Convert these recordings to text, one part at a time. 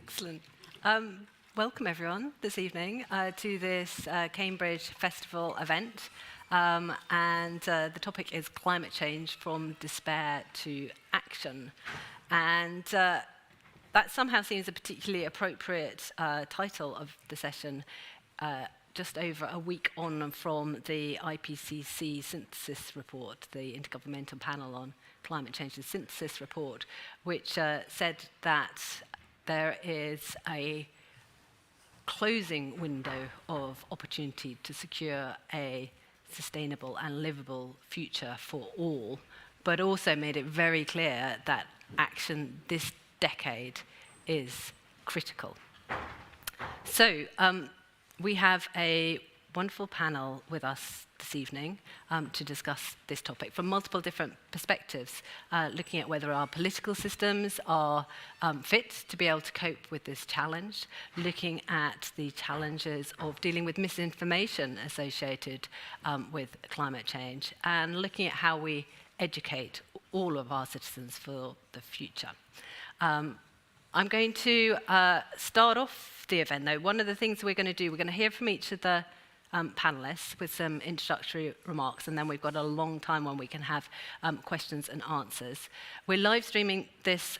Excellent. Welcome everyone this evening to this Cambridge Festival event. The topic is climate change from despair to action. And that somehow seems a particularly appropriate title of the session, just over a week on from the IPCC synthesis report, the Intergovernmental Panel on Climate Change and Synthesis report, which said that there is a closing window of opportunity to secure a sustainable and livable future for all, but also made it very clear that action this decade is critical. So we have a wonderful panel with us this evening to discuss this topic from multiple different perspectives, looking at whether our political systems are fit to be able to cope with this challenge, looking at the challenges of dealing with misinformation associated with climate change, and looking at how we educate all of our citizens for the future. I'm going to start off the event, though. One of the things we're going to do, we're going to hear from each of the panelists with some introductory remarks, and then we've got a long time when we can have questions and answers. We're live streaming this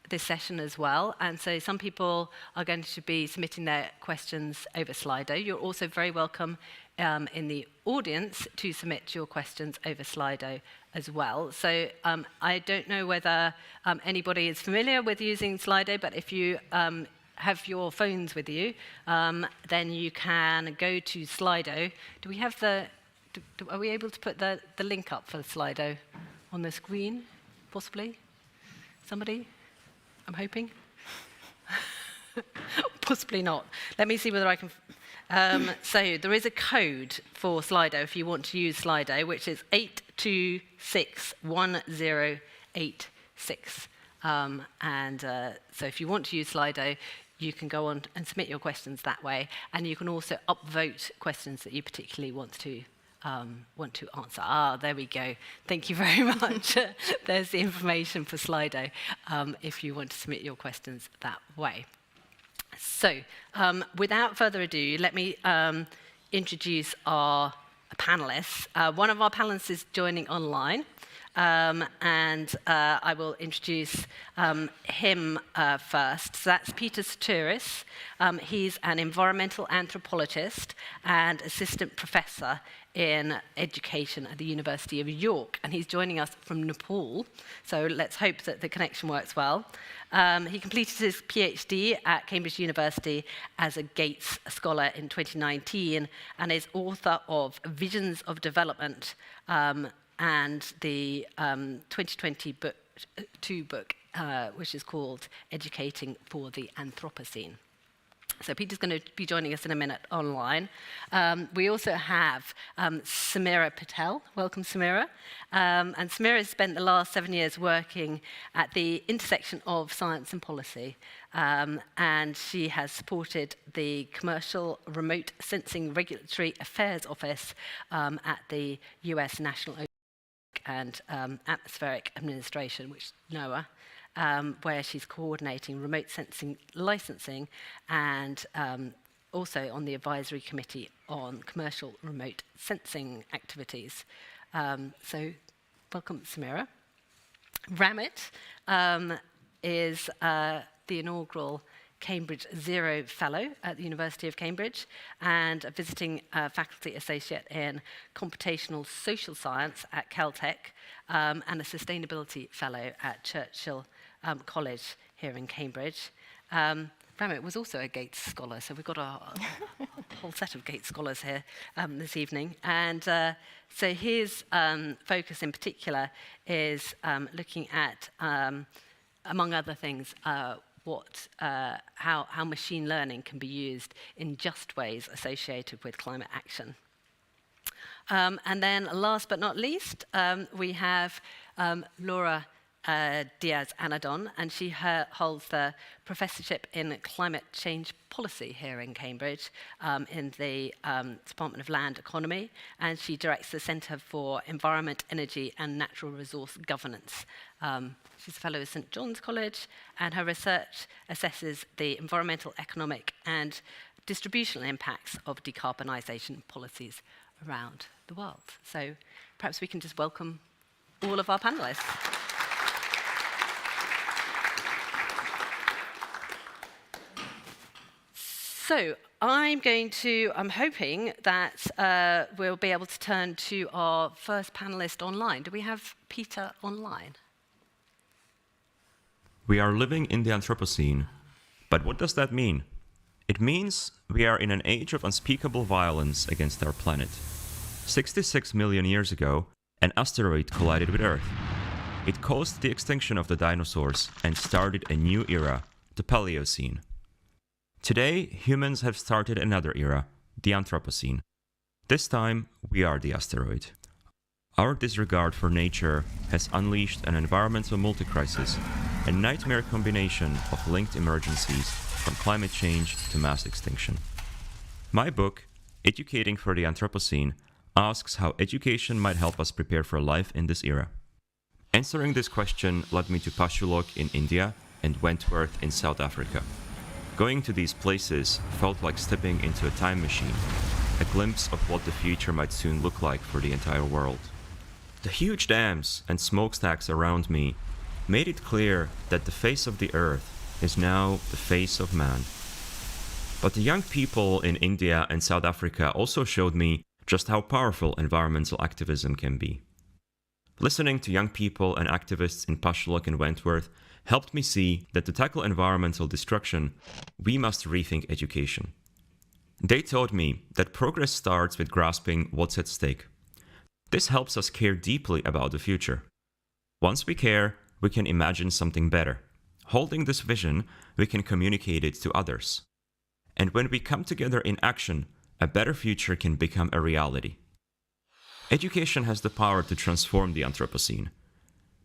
this session as well, and so some people are going to be submitting their questions over Slido. You're also very welcome in the audience to submit your questions over Slido as well. So I don't know whether anybody is familiar with using Slido, but if you have your phones with you, then you can go to Slido. Do we have are we able to put the link up for Slido on the screen, possibly? Somebody? I'm hoping. Possibly not. Let me see whether I can. So there is a code for Slido if you want to use Slido, which is 8261086. So if you want to use Slido, you can go on and submit your questions that way, and you can also upvote questions that you particularly want to answer. There we go. Thank you very much. There's the information for Slido if you want to submit your questions that way. So, without further ado, let me introduce our panelists. One of our panelists is joining online, and I will introduce him first. So that's Peter Soteris. He's an environmental anthropologist and assistant professor in education at the University of York, and he's joining us from Nepal, so let's hope that the connection works well. He completed his PhD at Cambridge University as a Gates Scholar in 2019, and is author of Visions of Development, and the 2020 book, which is called Educating for the Anthropocene. So Peter's going to be joining us in a minute online. We also have Samira Patel. Welcome, Samira. And Samira has spent the last 7 years working at the intersection of science and policy. And she has supported the Commercial Remote Sensing Regulatory Affairs Office at the US National and Atmospheric Administration, which is NOAA, where she's coordinating remote sensing licensing, and also on the advisory committee on commercial remote sensing activities. So welcome, Samira. Ramit is the inaugural Cambridge Zero Fellow at the University of Cambridge, and a visiting faculty associate in computational social science at Caltech, and a sustainability fellow at Churchill College here in Cambridge. Ramit was also a Gates Scholar, so we've got a whole set of Gates Scholars here this evening. And so his focus in particular is looking at, among other things, how machine learning can be used in just ways associated with climate action. And then last but not least, we have Laura Diaz Anadon, and she holds the Professorship in Climate Change Policy here in Cambridge in the Department of Land Economy, and she directs the Centre for Environment, Energy and Natural Resource Governance. She's a fellow at St John's College, and her research assesses the environmental, economic and distributional impacts of decarbonisation policies around the world. So perhaps we can just welcome all of our panellists. So I'm hoping that we'll be able to turn to our first panelist online. Do we have Peter online? We are living in the Anthropocene. But what does that mean? It means we are in an age of unspeakable violence against our planet. 66 million years ago, an asteroid collided with Earth. It caused the extinction of the dinosaurs and started a new era, the Paleocene. Today, humans have started another era, the Anthropocene. This time, we are the asteroid. Our disregard for nature has unleashed an environmental multicrisis, a nightmare combination of linked emergencies from climate change to mass extinction. My book, Educating for the Anthropocene, asks how education might help us prepare for life in this era. Answering this question led me to Pashulok in India and Wentworth in South Africa. Going to these places felt like stepping into a time machine, a glimpse of what the future might soon look like for the entire world. The huge dams and smokestacks around me made it clear that the face of the earth is now the face of man. But the young people in India and South Africa also showed me just how powerful environmental activism can be. Listening to young people and activists in Pashulok and Wentworth helped me see that to tackle environmental destruction, we must rethink education. They taught me that progress starts with grasping what's at stake. This helps us care deeply about the future. Once we care, we can imagine something better. Holding this vision, we can communicate it to others. And when we come together in action, a better future can become a reality. Education has the power to transform the Anthropocene.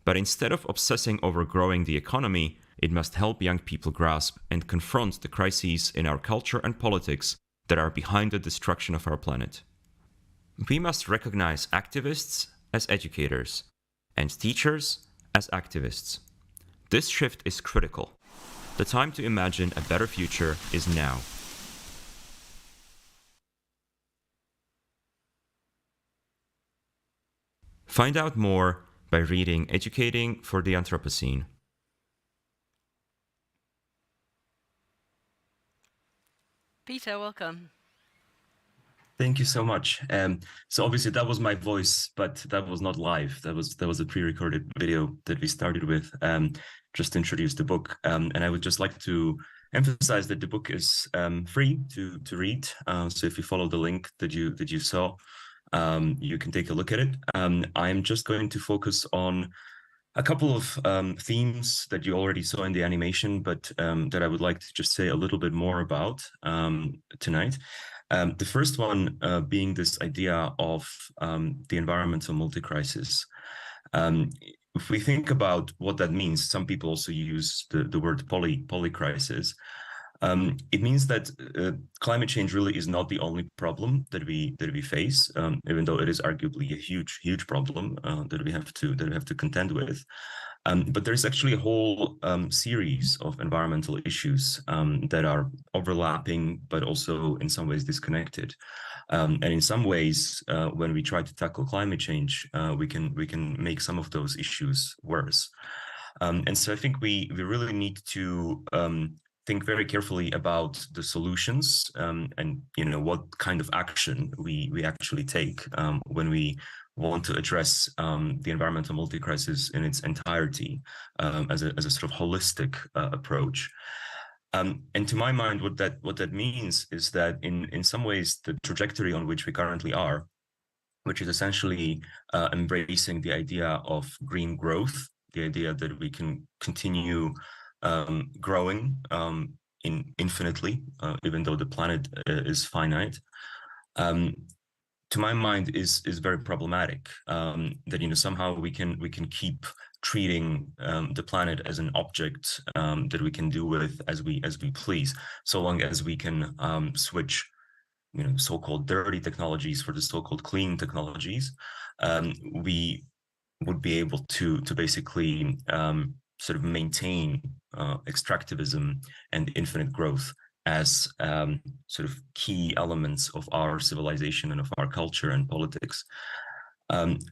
But instead of obsessing over growing the economy, it must help young people grasp and confront the crises in our culture and politics that are behind the destruction of our planet. We must recognize activists as educators and teachers as activists. This shift is critical. The time to imagine a better future is now. Find out more by reading Educating for the Anthropocene. Peter, welcome. Thank you so much. So obviously that was my voice, but that was not live. That was a pre-recorded video that we started with, just to introduce the book. And I would just like to emphasize that the book is free to read. So if you follow the link that you saw, you can take a look at it. I'm just going to focus on a couple of themes that you already saw in the animation, but that I would like to just say a little bit more about tonight. The first one being this idea of the environmental multicrisis. If we think about what that means, some people also use the word polycrisis. It means that climate change really is not the only problem that we face, even though it is arguably a huge problem that we have to contend with. But there's actually a whole series of environmental issues that are overlapping, but also in some ways disconnected. And in some ways, when we try to tackle climate change, we can make some of those issues worse. And so I think we really need to think very carefully about the solutions and what kind of action we actually take when we want to address the environmental multicrisis in its entirety as a sort of holistic approach. And to my mind, what that means is that in some ways the trajectory on which we currently are, which is essentially embracing the idea of green growth, the idea that we can continue growing infinitely, even though the planet is finite, to my mind is very problematic. That somehow we can keep treating the planet as an object that we can do with as we please, so long as we can switch, so-called dirty technologies for the so-called clean technologies, we would be able to basically sort of maintain extractivism and infinite growth as sort of key elements of our civilization and of our culture and politics.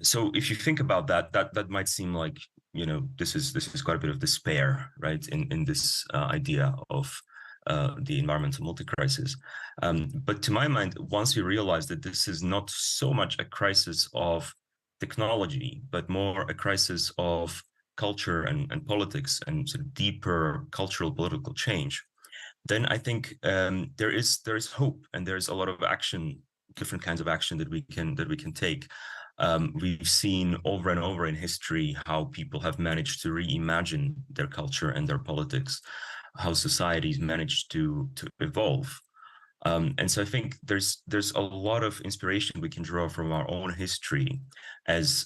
So if you think about that might seem like, this is quite a bit of despair, right, in this idea of the environmental multi-crisis. But to my mind, once you realize that this is not so much a crisis of technology, but more a crisis of culture and politics and sort of deeper cultural political change, then I think there is hope, and there's a lot of action, different kinds of action that we can take. We've seen over and over in history how people have managed to reimagine their culture and their politics, how societies managed to evolve. And so I think there's a lot of inspiration we can draw from our own history as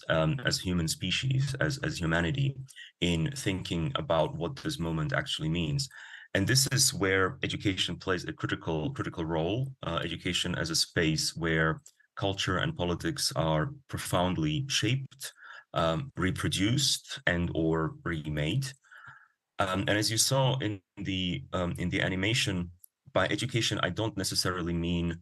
human species, as humanity, in thinking about what this moment actually means. And this is where education plays a critical role. Education as a space where culture and politics are profoundly shaped, reproduced, and or remade. And as you saw in the animation, by education, I don't necessarily mean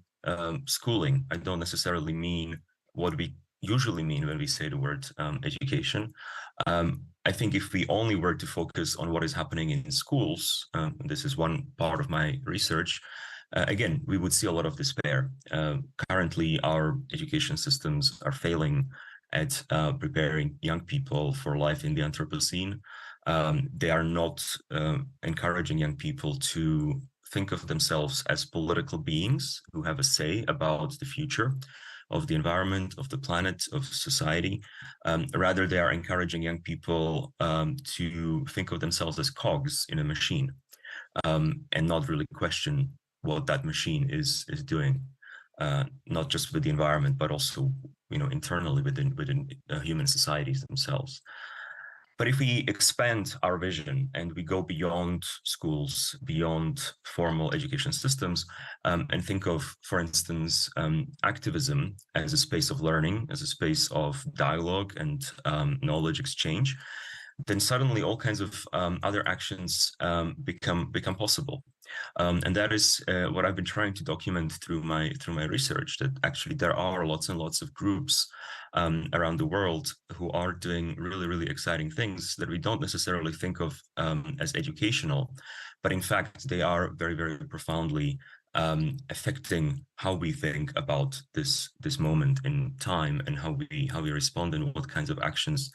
schooling. I don't necessarily mean what we usually mean when we say the word education. I think if we only were to focus on what is happening in schools, this is one part of my research, again, we would see a lot of despair. Currently, our education systems are failing at preparing young people for life in the Anthropocene. They are not encouraging young people to think of themselves as political beings who have a say about the future of the environment, of the planet, of society. Rather, they are encouraging young people to think of themselves as cogs in a machine, and not really question what that machine is doing, not just with the environment, but also, internally within human societies themselves. But if we expand our vision and we go beyond schools, beyond formal education systems, and think of, for instance, activism as a space of learning, as a space of dialogue and knowledge exchange, then suddenly all kinds of other actions become possible. And that is what I've been trying to document through my research, that actually there are lots and lots of groups around the world who are doing really, really exciting things that we don't necessarily think of as educational, but in fact, they are very, very profoundly affecting how we think about this moment in time, and how we respond, and what kinds of actions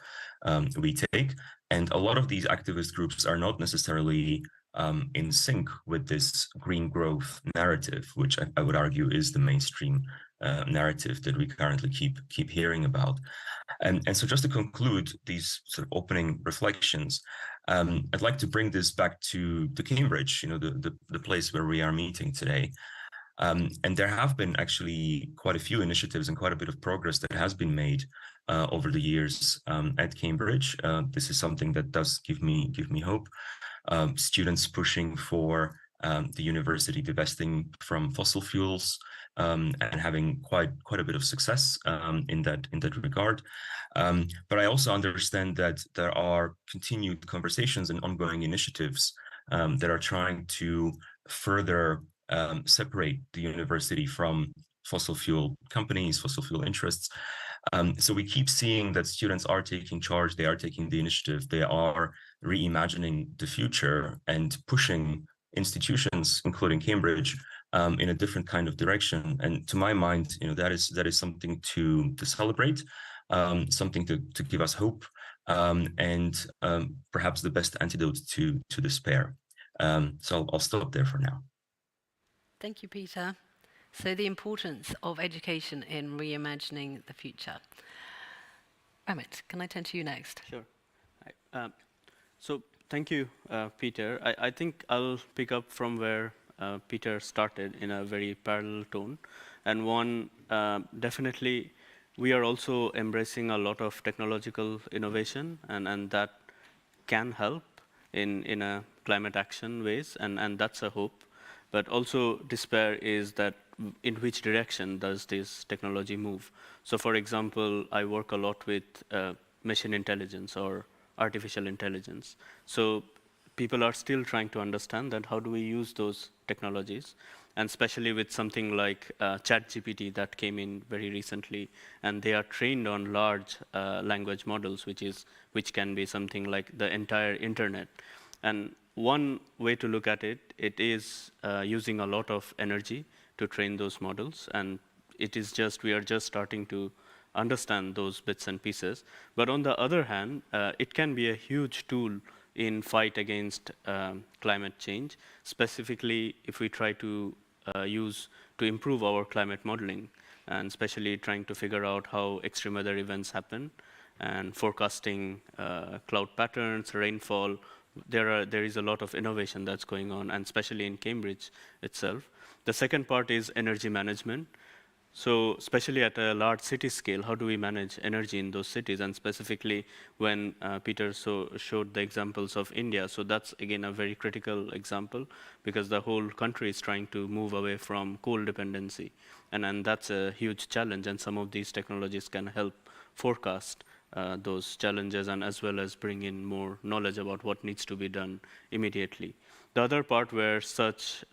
we take. And a lot of these activist groups are not necessarily in sync with this green growth narrative, which I would argue is the mainstream narrative that we currently keep hearing about. And so, just to conclude these sort of opening reflections, I'd like to bring this back to Cambridge, the place where we are meeting today. And there have been actually quite a few initiatives and quite a bit of progress that has been made over the years at Cambridge. This is something that does give me hope. Students pushing for the university divesting from fossil fuels, and having quite a bit of success in that regard. But I also understand that there are continued conversations and ongoing initiatives that are trying to further separate the university from fossil fuel companies, fossil fuel interests. So we keep seeing that students are taking charge, they are taking the initiative, they are reimagining the future and pushing institutions, including Cambridge, in a different kind of direction. And to my mind, that is something to celebrate, something to give us hope, and perhaps the best antidote to despair. So I'll stop there for now. Thank you, Peter. So the importance of education in reimagining the future. Amit, can I turn to you next? Sure. So thank you, Peter. I think I'll pick up from where Peter started in a very parallel tone. And one, definitely, we are also embracing a lot of technological innovation, and that can help in a climate action ways, and that's a hope. But also despair is that in which direction does this technology move? So for example, I work a lot with machine intelligence or artificial intelligence. So people are still trying to understand that how do we use those technologies, and especially with something like ChatGPT that came in very recently, and they are trained on large language models, which can be something like the entire internet. And one way to look at it, it is using a lot of energy to train those models, and we are just starting to understand those bits and pieces. But on the other hand, it can be a huge tool in fight against climate change, specifically if we try to improve our climate modeling, and especially trying to figure out how extreme weather events happen, and forecasting cloud patterns, rainfall. There is a lot of innovation that's going on, and especially in Cambridge itself. The second part is energy management. So especially at a large city scale, how do we manage energy in those cities? And specifically when Peter showed the examples of India, so that's again a very critical example, because the whole country is trying to move away from coal dependency. And that's a huge challenge, and some of these technologies can help forecast those challenges, and as well as bring in more knowledge about what needs to be done immediately. The other part where such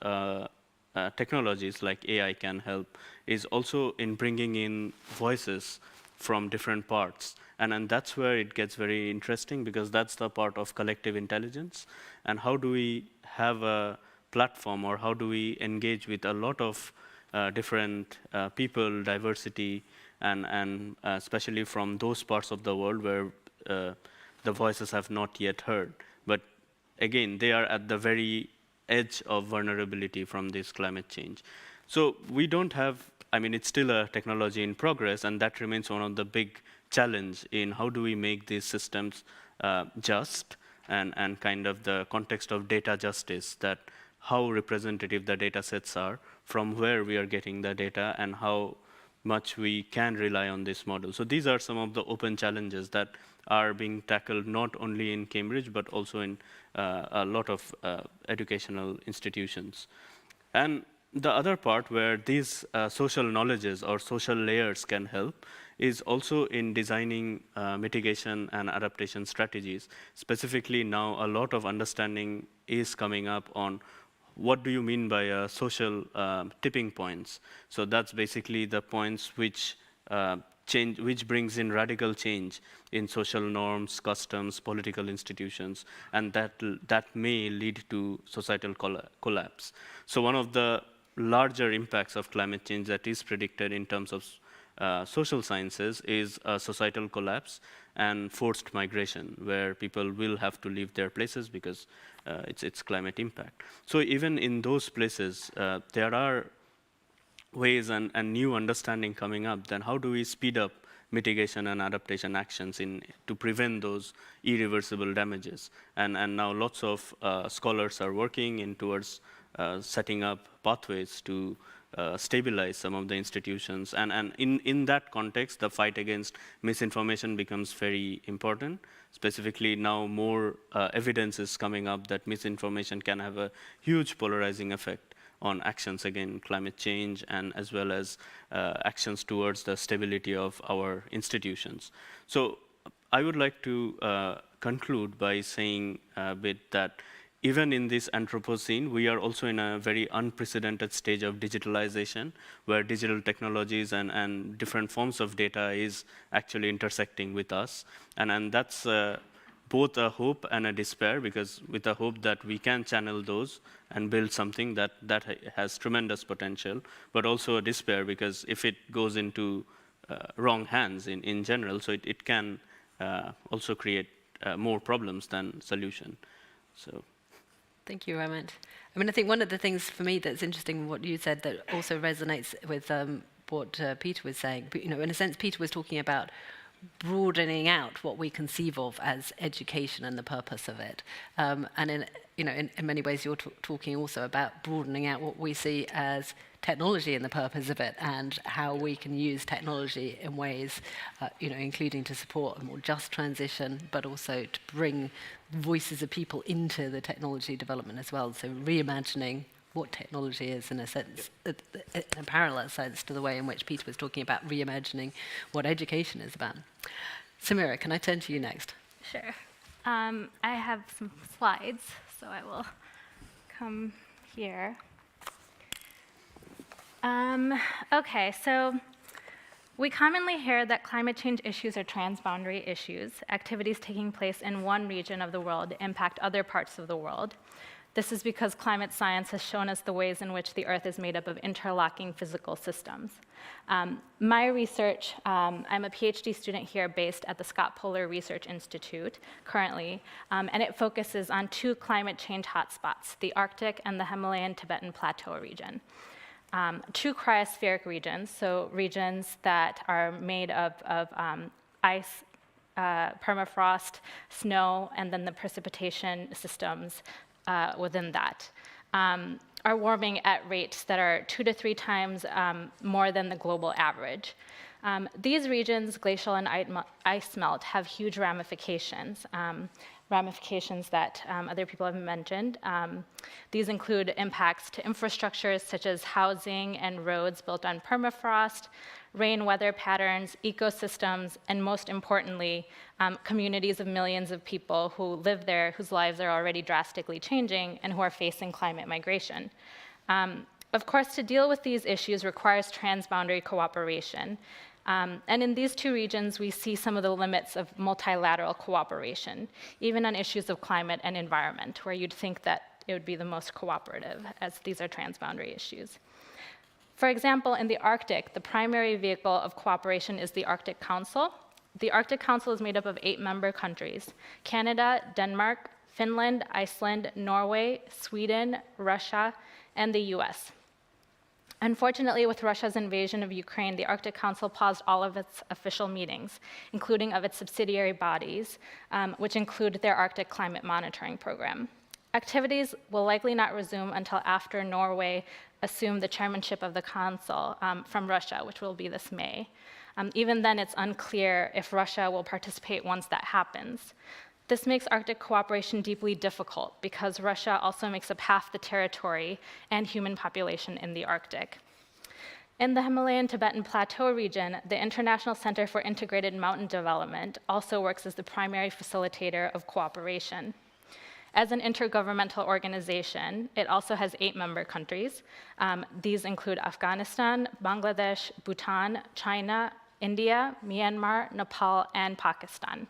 technologies like AI can help is also in bringing in voices from different parts. And that's where it gets very interesting, because that's the part of collective intelligence. And how do we have a platform, or how do we engage with a lot of different people, diversity, and especially from those parts of the world where the voices have not yet heard. But again, they are at the very edge of vulnerability from this climate change. So we don't have, I mean, it's still a technology in progress, and that remains one of the big challenge in how do we make these systems just, and kind of the context of data justice, that how representative the data sets are, from where we are getting the data, and how much we can rely on this model. So these are some of the open challenges that are being tackled not only in Cambridge, but also in a lot of educational institutions. And the other part where these social knowledges or social layers can help is also in designing mitigation and adaptation strategies. Specifically now, a lot of understanding is coming up on what do you mean by social tipping points. So that's basically the points which which brings in radical change in social norms, customs, political institutions, and that may lead to societal collapse. So one of the larger impacts of climate change that is predicted in terms of social sciences is societal collapse and forced migration, where people will have to leave their places because it's climate impact. So even in those places, there are ways and new understanding coming up, then how do we speed up mitigation and adaptation actions to prevent those irreversible damages? And now lots of scholars are working towards setting up pathways to stabilize some of the institutions. And in that context, the fight against misinformation becomes very important. Specifically now more evidence is coming up that misinformation can have a huge polarizing effect on actions against climate change, and as well as actions towards the stability of our institutions. So I would like to conclude by saying a bit that even in this Anthropocene, we are also in a very unprecedented stage of digitalization, where digital technologies and different forms of data is actually intersecting with us. And that's both a hope and a despair, because with a hope that we can channel those and build something that has tremendous potential, but also a despair, because if it goes into wrong hands in general, so it can also create more problems than solution. So. Thank you, Raymond. I mean, I think one of the things for me that's interesting, what you said, that also resonates with what Peter was saying. But, in a sense, Peter was talking about broadening out what we conceive of as education and the purpose of it. And in many ways, you're talking also about broadening out what we see as technology and the purpose of it, and how we can use technology in ways, including to support a more just transition, but also to bring voices of people into the technology development as well. So reimagining what technology is, in a sense, in a parallel sense to the way in which Peter was talking about reimagining what education is about. Samira, can I turn to you next? Sure. I have some slides, so I will come here. Okay, so we commonly hear that climate change issues are transboundary issues. Activities taking place in one region of the world impact other parts of the world. This is because climate science has shown us the ways in which the Earth is made up of interlocking physical systems. My research, I'm a PhD student here based at the Scott Polar Research Institute currently, and it focuses on two climate change hotspots, the Arctic and the Himalayan Tibetan Plateau region. Two cryospheric regions, so regions that are made of ice, permafrost, snow, and then the precipitation systems within that, are warming at rates that are 2 to 3 times more than the global average. These regions, glacial and ice melt, have huge ramifications, ramifications that other people have mentioned. These include impacts to infrastructures such as housing and roads built on permafrost, rain weather patterns, ecosystems, and most importantly, communities of millions of people who live there, whose lives are already drastically changing, and who are facing climate migration. Of course, to deal with these issues requires transboundary cooperation. And in these two regions, we see some of the limits of multilateral cooperation, even on issues of climate and environment, where you'd think that it would be the most cooperative, as these are transboundary issues. For example, in the Arctic, the primary vehicle of cooperation is the Arctic Council. The Arctic Council is made up of 8 member countries: Canada, Denmark, Finland, Iceland, Norway, Sweden, Russia, and the US. Unfortunately, with Russia's invasion of Ukraine, the Arctic Council paused all of its official meetings, including of its subsidiary bodies, which include their Arctic Climate Monitoring Program. Activities will likely not resume until after Norway assumed the chairmanship of the Council from Russia, which will be this May. Even then, it's unclear if Russia will participate once that happens. This makes Arctic cooperation deeply difficult because Russia also makes up half the territory and human population in the Arctic. In the Himalayan Tibetan Plateau region, the International Center for Integrated Mountain Development also works as the primary facilitator of cooperation. As an intergovernmental organization, it also has 8 member countries. These include Afghanistan, Bangladesh, Bhutan, China, India, Myanmar, Nepal, and Pakistan.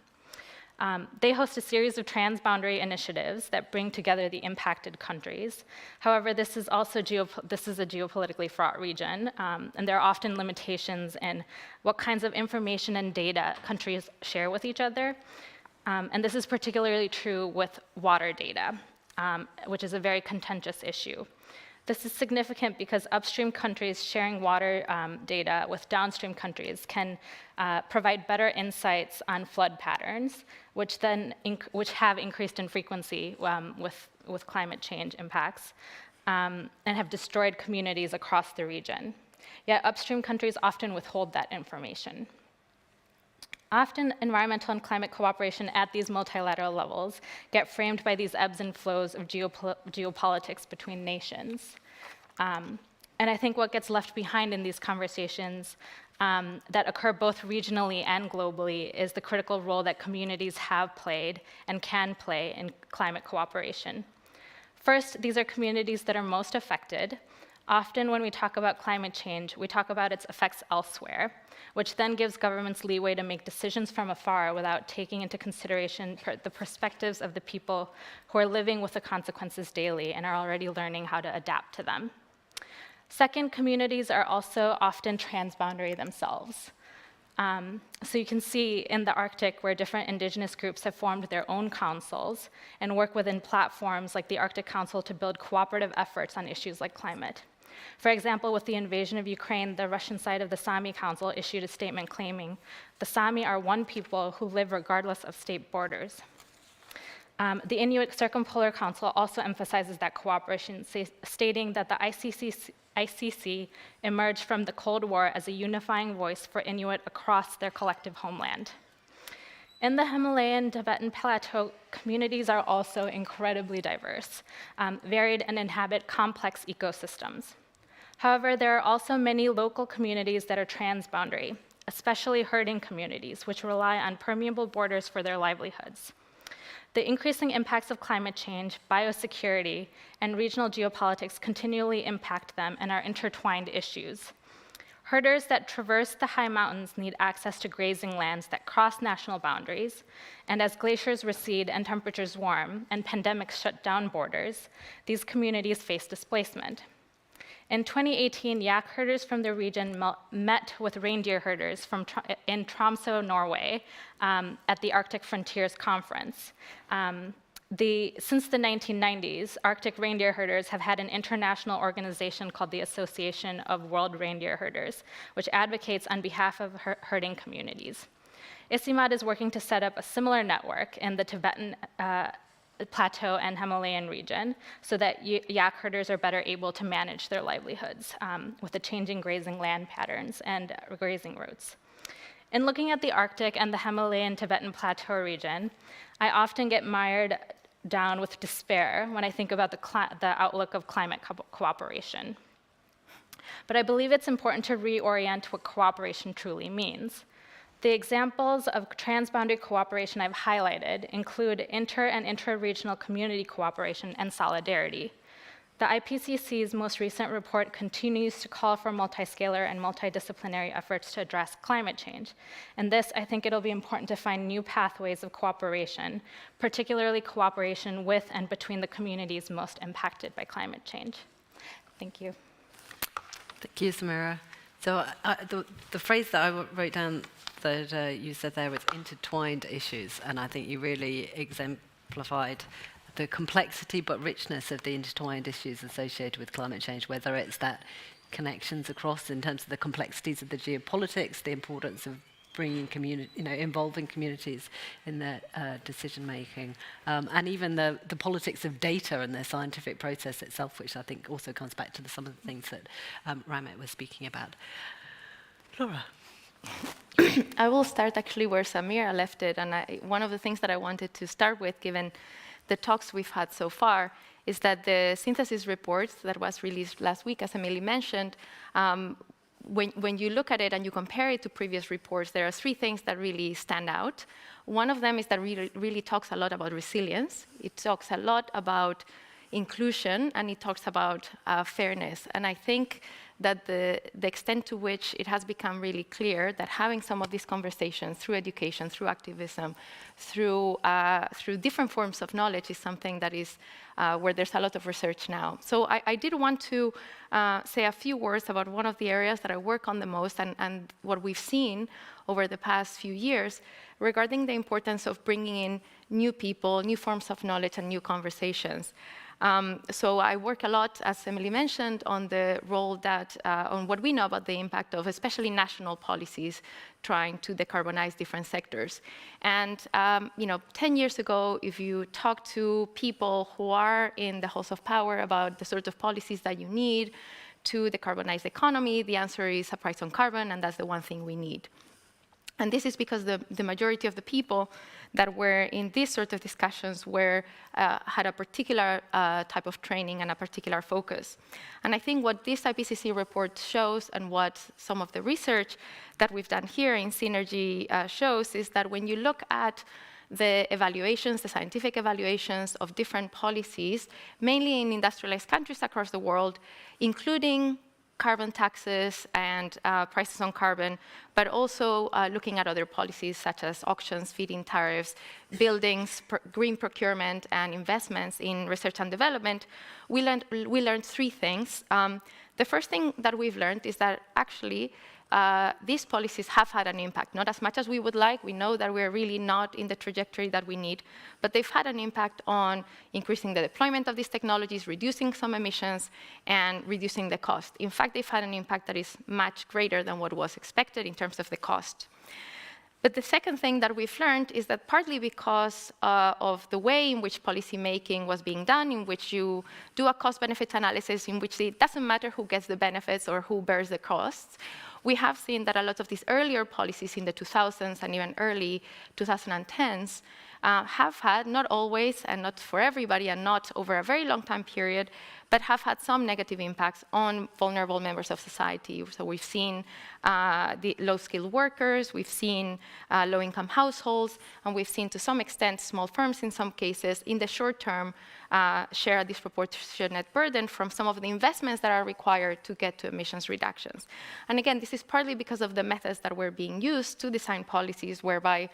They host a series of transboundary initiatives that bring together the impacted countries. However, this is also a geopolitically fraught region, and there are often limitations in what kinds of information and data countries share with each other. And this is particularly true with water data, which is a very contentious issue. This is significant because upstream countries sharing water data with downstream countries can provide better insights on flood patterns, which have increased in frequency with climate change impacts, and have destroyed communities across the region. Yet upstream countries often withhold that information. Often, environmental and climate cooperation at these multilateral levels get framed by these ebbs and flows of geopolitics between nations. And I think what gets left behind in these conversations that occur both regionally and globally is the critical role that communities have played and can play in climate cooperation. First, these are communities that are most affected. Often when we talk about climate change, we talk about its effects elsewhere, which then gives governments leeway to make decisions from afar without taking into consideration the perspectives of the people who are living with the consequences daily and are already learning how to adapt to them. Second, communities are also often transboundary themselves. So you can see in the Arctic where different indigenous groups have formed their own councils and work within platforms like the Arctic Council to build cooperative efforts on issues like climate. For example, with the invasion of Ukraine, the Russian side of the Sami Council issued a statement claiming the Sami are one people who live regardless of state borders. The Inuit Circumpolar Council also emphasizes that cooperation, stating that the ICC emerged from the Cold War as a unifying voice for Inuit across their collective homeland. In the Himalayan Tibetan Plateau, communities are also incredibly diverse, varied, and inhabit complex ecosystems. However, there are also many local communities that are transboundary, especially herding communities, which rely on permeable borders for their livelihoods. The increasing impacts of climate change, biosecurity, and regional geopolitics continually impact them and are intertwined issues. Herders that traverse the high mountains need access to grazing lands that cross national boundaries, and as glaciers recede and temperatures warm and pandemics shut down borders, these communities face displacement. In 2018, yak herders from the region met with reindeer herders in Tromsø, Norway, at the Arctic Frontiers Conference. Since the 1990s, Arctic reindeer herders have had an international organization called the Association of World Reindeer Herders, which advocates on behalf of herding communities. ICIMAD is working to set up a similar network in the Tibetan Plateau and Himalayan region so that yak herders are better able to manage their livelihoods with the changing grazing land patterns and grazing routes. In looking at the Arctic and the Himalayan Tibetan Plateau region, I often get mired down with despair when I think about the outlook of climate cooperation. But I believe it's important to reorient what cooperation truly means. The examples of transboundary cooperation I've highlighted include inter- and intra-regional community cooperation and solidarity. The IPCC's most recent report continues to call for multiscalar and multidisciplinary efforts to address climate change. And this, I think it'll be important to find new pathways of cooperation, particularly cooperation with and between the communities most impacted by climate change. Thank you. Thank you, Samira. So the phrase that I wrote down that you said there was intertwined issues, and I think you really exemplified the complexity but richness of the intertwined issues associated with climate change, whether it's that connections across in terms of the complexities of the geopolitics, the importance of bringing involving communities in their decision making, and even the politics of data and the scientific process itself, which I think also comes back to some of the things that Ramit was speaking about. Laura. I will start actually where Samira left it, and one of the things that I wanted to start with, given the talks we've had so far, is that the synthesis report that was released last week, as Emily mentioned, when you look at it and you compare it to previous reports, there are three things that really stand out. One of them is that really talks a lot about resilience. It talks a lot about inclusion, and it talks about fairness. And I think that the extent to which it has become really clear that having some of these conversations through education, through activism, through different forms of knowledge is something that is where there's a lot of research now. So I did want to say a few words about one of the areas that I work on the most and what we've seen over the past few years regarding the importance of bringing in new people, new forms of knowledge, and new conversations. So I work a lot, as Emily mentioned, on the role that, on what we know about the impact of especially national policies trying to decarbonize different sectors. And 10 years ago, if you talk to people who are in the halls of power about the sort of policies that you need to decarbonize the economy, the answer is a price on carbon, and that's the one thing we need. And this is because the majority of the people that were in these sort of discussions had a particular type of training and a particular focus. And I think what this IPCC report shows and what some of the research that we've done here in Synergy shows is that when you look at the evaluations, the scientific evaluations of different policies, mainly in industrialized countries across the world, including carbon taxes and prices on carbon, but also looking at other policies such as auctions, feed-in tariffs, buildings, green procurement, and investments in research and development, we learned three things. The first thing that we've learned is that actually these policies have had an impact, not as much as we would like. We know that we're really not in the trajectory that we need, but they've had an impact on increasing the deployment of these technologies, reducing some emissions, and reducing the cost. In fact, they've had an impact that is much greater than what was expected in terms of the cost. But the second thing that we've learned is that partly because of the way in which policy making was being done, in which you do a cost-benefit analysis, in which it doesn't matter who gets the benefits or who bears the costs, we have seen that a lot of these earlier policies in the 2000s and even early 2010s have had, not always and not for everybody and not over a very long time period, but have had some negative impacts on vulnerable members of society. So we've seen the low-skilled workers, we've seen low-income households, and we've seen to some extent small firms in some cases in the short term share a disproportionate burden from some of the investments that are required to get to emissions reductions. And again, this is partly because of the methods that were being used to design policies whereby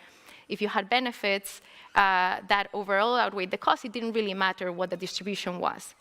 if you had benefits that overall outweighed the cost, it didn't really matter what the distribution was.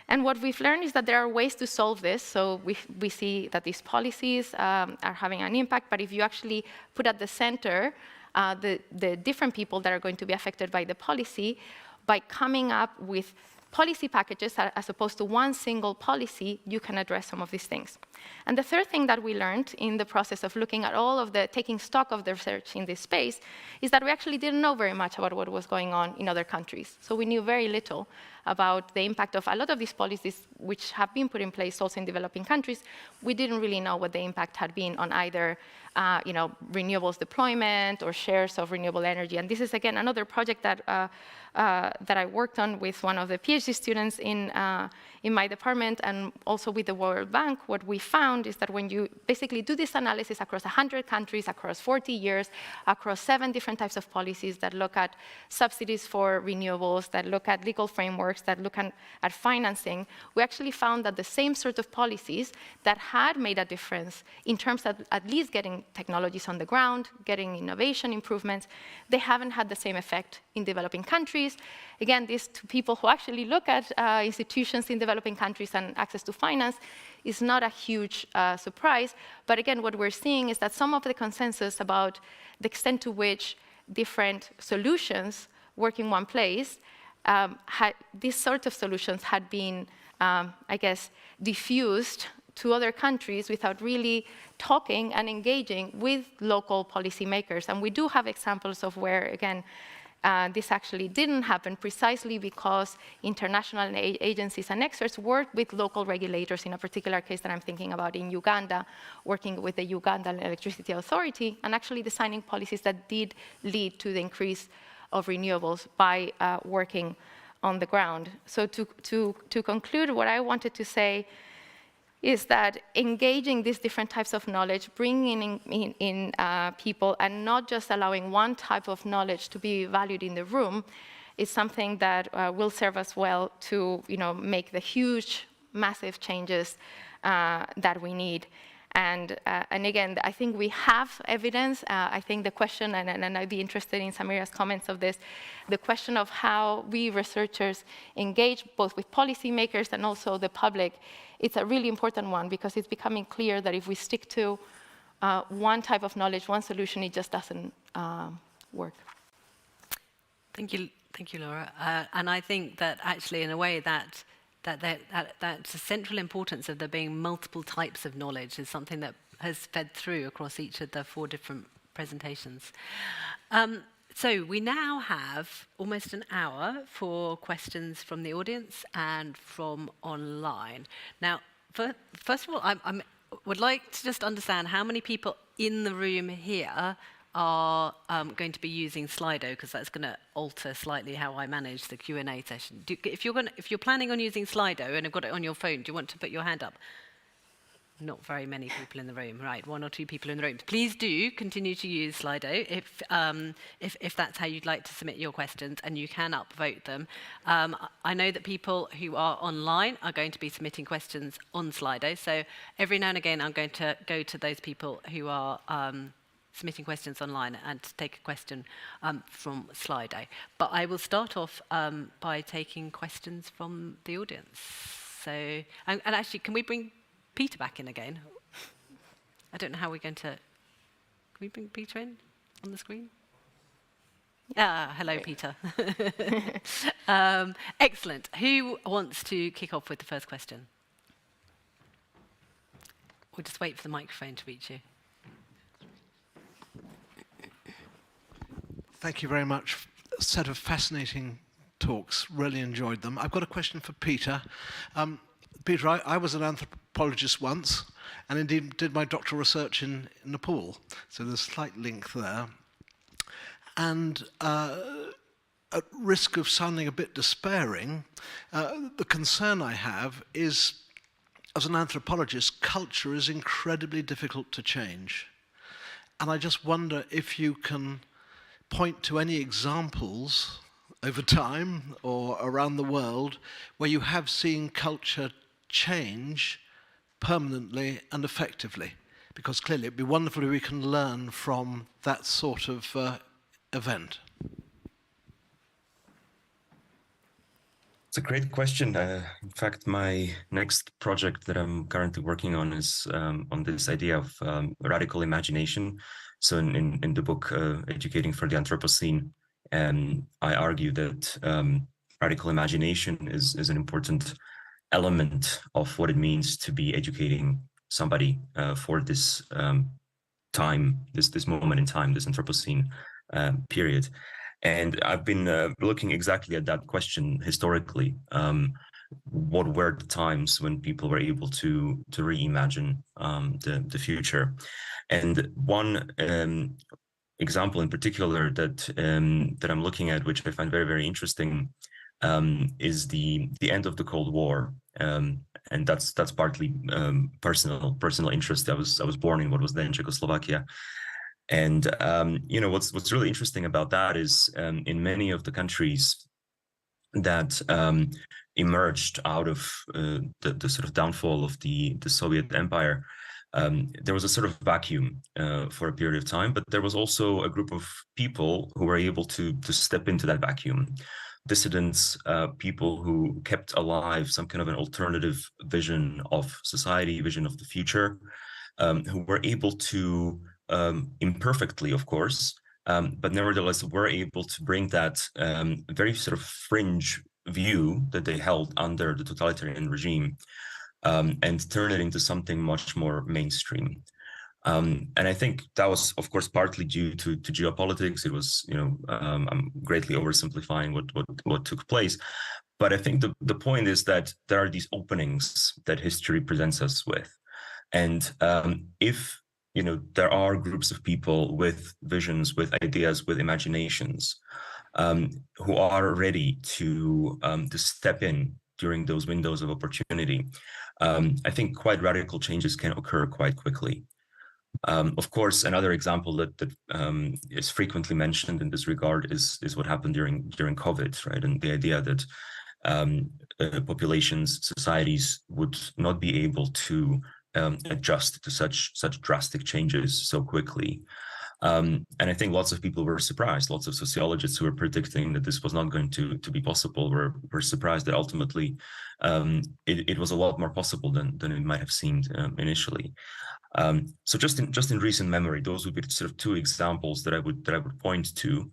And what we've learned is that there are ways to solve this. So we see that these policies are having an impact, but if you actually put at the center the different people that are going to be affected by the policy, by coming up with policy packages as opposed to one single policy, you can address some of these things. And the third thing that we learned in the process of looking at all of the, taking stock of the research in this space, is that we actually didn't know very much about what was going on in other countries. So we knew very little about the impact of a lot of these policies which have been put in place also in developing countries. We didn't really know what the impact had been on either renewables deployment or shares of renewable energy. And this is, again, another project that I worked on with one of the PhD students in my department and also with the World Bank. What we found is that when you basically do this analysis across 100 countries, across 40 years, across 7 different types of policies that look at subsidies for renewables, that look at legal frameworks, that look at financing, we actually found that the same sort of policies that had made a difference in terms of at least getting technologies on the ground, getting innovation improvements, they haven't had the same effect in developing countries. Again, this to people who actually look at institutions in developing countries and access to finance is not a huge surprise. But again, what we're seeing is that some of the consensus about the extent to which different solutions work in one place, these sorts of solutions had been, I guess, diffused to other countries without really talking and engaging with local policymakers. And we do have examples of where, again, this actually didn't happen precisely because international agencies and experts worked with local regulators, in a particular case that I'm thinking about in Uganda, working with the Ugandan Electricity Authority, and actually designing policies that did lead to the increase of renewables by working on the ground. So to conclude, what I wanted to say is that engaging these different types of knowledge, bringing in people, and not just allowing one type of knowledge to be valued in the room, is something that will serve us well to make the huge, massive changes that we need. And again, I think we have evidence. I think the question, and I'd be interested in Samira's comments of this, the question of how we researchers engage both with policymakers and also the public, it's a really important one because it's becoming clear that if we stick to one type of knowledge, one solution, it just doesn't work. Thank you, Laura. And I think that actually, in a way, that's the central importance of there being multiple types of knowledge is something that has fed through across each of the 4 different presentations. So we now have almost an hour for questions from the audience and from online. Now, first of all, I would like to just understand how many people in the room here are going to be using Slido, because that's going to alter slightly how I manage the Q&A session. If you're planning on using Slido and have got it on your phone, do you want to put your hand up? Not very many people in the room, right? 1 or 2 people in the room. Please do continue to use Slido if that's how you'd like to submit your questions, and you can upvote them. I know that people who are online are going to be submitting questions on Slido, so every now and again I'm going to go to those people who are submitting questions online and take a question from Slido. But I will start off by taking questions from the audience. So, and actually, can we bring Peter back in again? I don't know how we're going to... Can we bring Peter in on the screen? Hello, Peter. Excellent. Who wants to kick off with the first question? We'll just wait for the microphone to reach you. Thank you very much. A set of fascinating talks. Really enjoyed them. I've got a question for Peter. Peter, I was an anthropologist once, and indeed did my doctoral research in Nepal. So there's a slight link there. And at risk of sounding a bit despairing, the concern I have is, as an anthropologist, culture is incredibly difficult to change. And I just wonder if you can point to any examples over time or around the world where you have seen culture change permanently and effectively. Because clearly it'd be wonderful if we can learn from that sort of event. It's a great question. In fact, my next project that I'm currently working on is on this idea of radical imagination. So in the book, Educating for the Anthropocene, I argue that radical imagination is an important element of what it means to be educating somebody for this time, this moment in time, this Anthropocene period. And I've been looking exactly at that question historically. What were the times when people were able to reimagine the future? And one example in particular that I'm looking at, which I find very, very interesting, is the end of the Cold War. And that's partly personal interest. I was born in what was then Czechoslovakia. And you know, what's really interesting about that is in many of the countries that emerged out of the sort of downfall of the Soviet Empire, there was a sort of vacuum for a period of time, but there was also a group of people who were able to step into that vacuum. Dissidents, people who kept alive some kind of an alternative vision of society, vision of the future, who were able to imperfectly, of course, but nevertheless were able to bring that very sort of fringe view that they held under the totalitarian regime and turn it into something much more mainstream. And I think that was, of course, partly due to geopolitics. It was, you know, I'm greatly oversimplifying what took place. But I think the point is that there are these openings that history presents us with. And if you know, there are groups of people with visions, with ideas, with imaginations, who are ready to step in during those windows of opportunity. I think quite radical changes can occur quite quickly. Of course, another example that is frequently mentioned in this regard is what happened during COVID, right? And the idea that populations, societies would not be able to adjust to such drastic changes so quickly. And I think lots of people were surprised. Lots of sociologists who were predicting that this was not going to be possible were surprised that ultimately it was a lot more possible than it might have seemed initially. So just in recent memory, those would be sort of two examples that I would point to.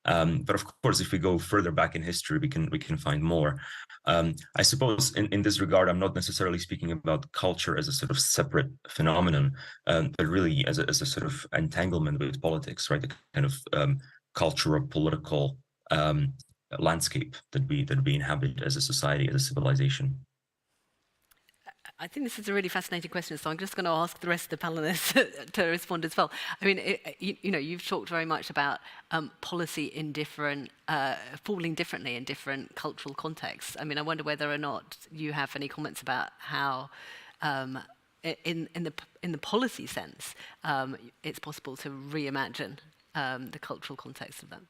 But of course, if we go further back in history, we can find more. I suppose in this regard, I'm not necessarily speaking about culture as a sort of separate phenomenon, but really as a sort of entanglement with politics, right? The kind of cultural, political landscape that we inhabit as a society, as a civilization. I think this is a really fascinating question, so I'm just going to ask the rest of the panelists to respond as well. I mean, you know, you've talked very much about policy in different, falling differently in different cultural contexts. I mean, I wonder whether or not you have any comments about how, in the policy sense, it's possible to reimagine the cultural context of them.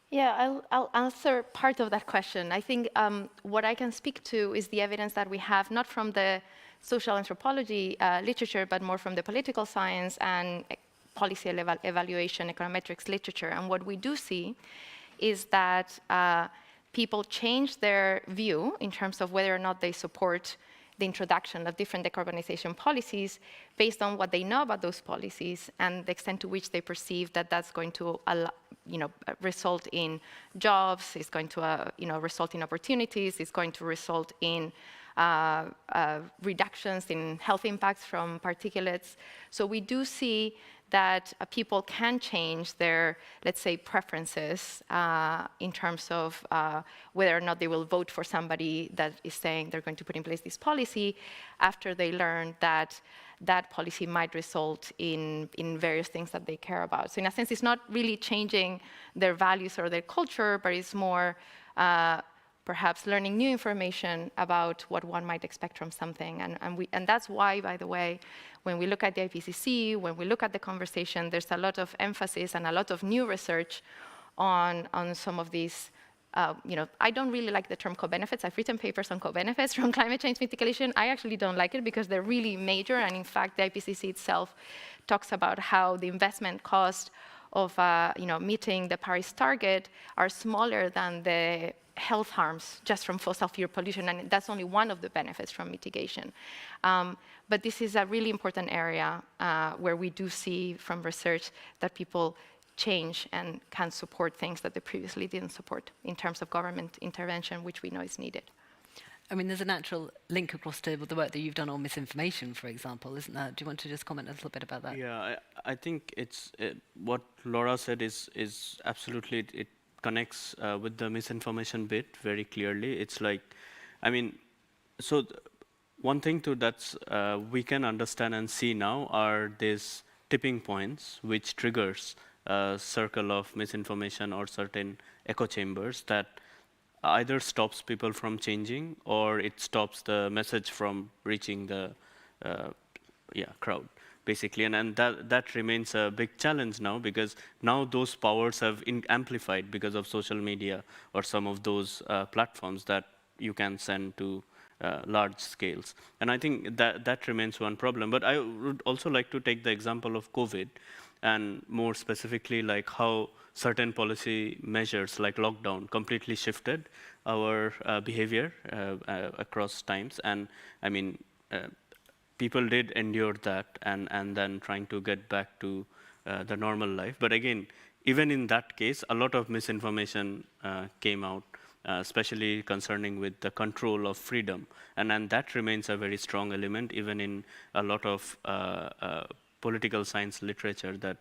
Yeah, I'll answer part of that question. I think what I can speak to is the evidence that we have, not from the social anthropology literature, but more from the political science and policy evaluation, econometrics literature. And what we do see is that people change their view in terms of whether or not they support the introduction of different decarbonization policies based on what they know about those policies and the extent to which they perceive that that's going to result in jobs, it's going to result in opportunities, it's going to result in reductions in health impacts from particulates. So we do see that people can change their, let's say, preferences in terms of whether or not they will vote for somebody that is saying they're going to put in place this policy after they learn that that policy might result in various things that they care about. So in a sense, it's not really changing their values or their culture, but it's more perhaps learning new information about what one might expect from something. And that's why, by the way, when we look at the IPCC, when we look at the conversation, there's a lot of emphasis and a lot of new research on some of these. I don't really like the term co-benefits. I've written papers on co-benefits from climate change mitigation. I actually don't like it because they're really major. And in fact, the IPCC itself talks about how the investment cost of meeting the Paris target are smaller than the health harms just from fossil fuel pollution, and that's only one of the benefits from mitigation. But this is a really important area where we do see from research that people change and can support things that they previously didn't support in terms of government intervention, which we know is needed. I mean, there's a natural link across to the work that you've done on misinformation, for example, isn't there? Do you want to just comment a little bit about that? Yeah, I think what Laura said is absolutely, it connects with the misinformation bit very clearly. It's like, I mean, so one thing that's we can understand and see now are these tipping points which triggers a circle of misinformation or certain echo chambers that either stops people from changing or it stops the message from reaching the crowd, basically. And that remains a big challenge now, because now those powers have amplified because of social media or some of those platforms that you can send to large scales. And I think that remains one problem. But I would also like to take the example of COVID, and more specifically like how certain policy measures like lockdown completely shifted our behavior across times. And I mean, people did endure that and then trying to get back to the normal life. But again, even in that case, a lot of misinformation came out, especially concerning with the control of freedom. And that remains a very strong element, even in a lot of political science literature, that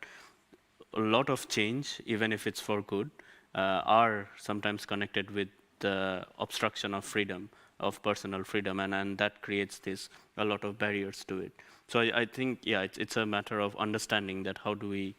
a lot of change, even if it's for good, are sometimes connected with the obstruction of freedom, of personal freedom, and that creates a lot of barriers to it. So I think, yeah, it's a matter of understanding that how do we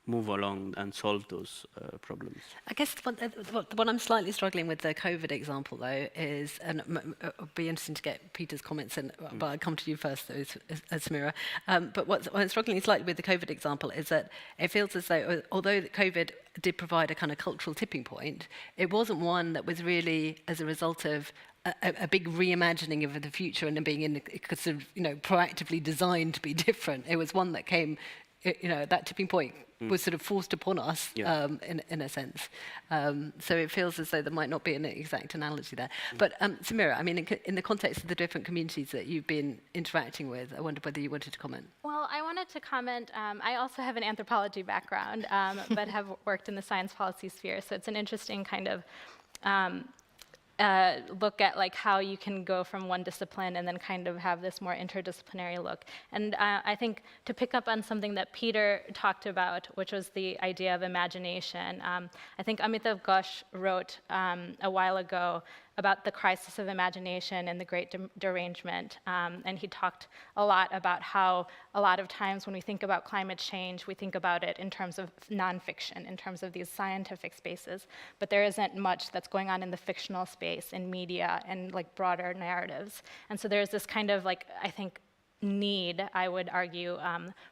move along and solve those problems. I guess what I'm slightly struggling with the COVID example, though, is, and it would be interesting to get Peter's comments, but I'll come to you first, Samira. But what I'm struggling slightly with the COVID example is that it feels as though, although COVID did provide a kind of cultural tipping point, it wasn't one that was really as a result of a big reimagining of the future and being sort of, proactively designed to be different. It was one that came, that tipping point was sort of forced upon us, in a sense. So it feels as though there might not be an exact analogy there. But Samira, I mean, in the context of the different communities that you've been interacting with, I wondered whether you wanted to comment. Well, I wanted to comment. I also have an anthropology background, but have worked in the science policy sphere. So it's an interesting kind of look at like how you can go from one discipline and then kind of have this more interdisciplinary look. And I think to pick up on something that Peter talked about, which was the idea of imagination, I think Amitav Ghosh wrote a while ago about the crisis of imagination and the great derangement. And he talked a lot about how a lot of times when we think about climate change, we think about it in terms of nonfiction, in terms of these scientific spaces. But there isn't much that's going on in the fictional space, in media, and like broader narratives. And so there's this kind of like, I think, need, I would argue,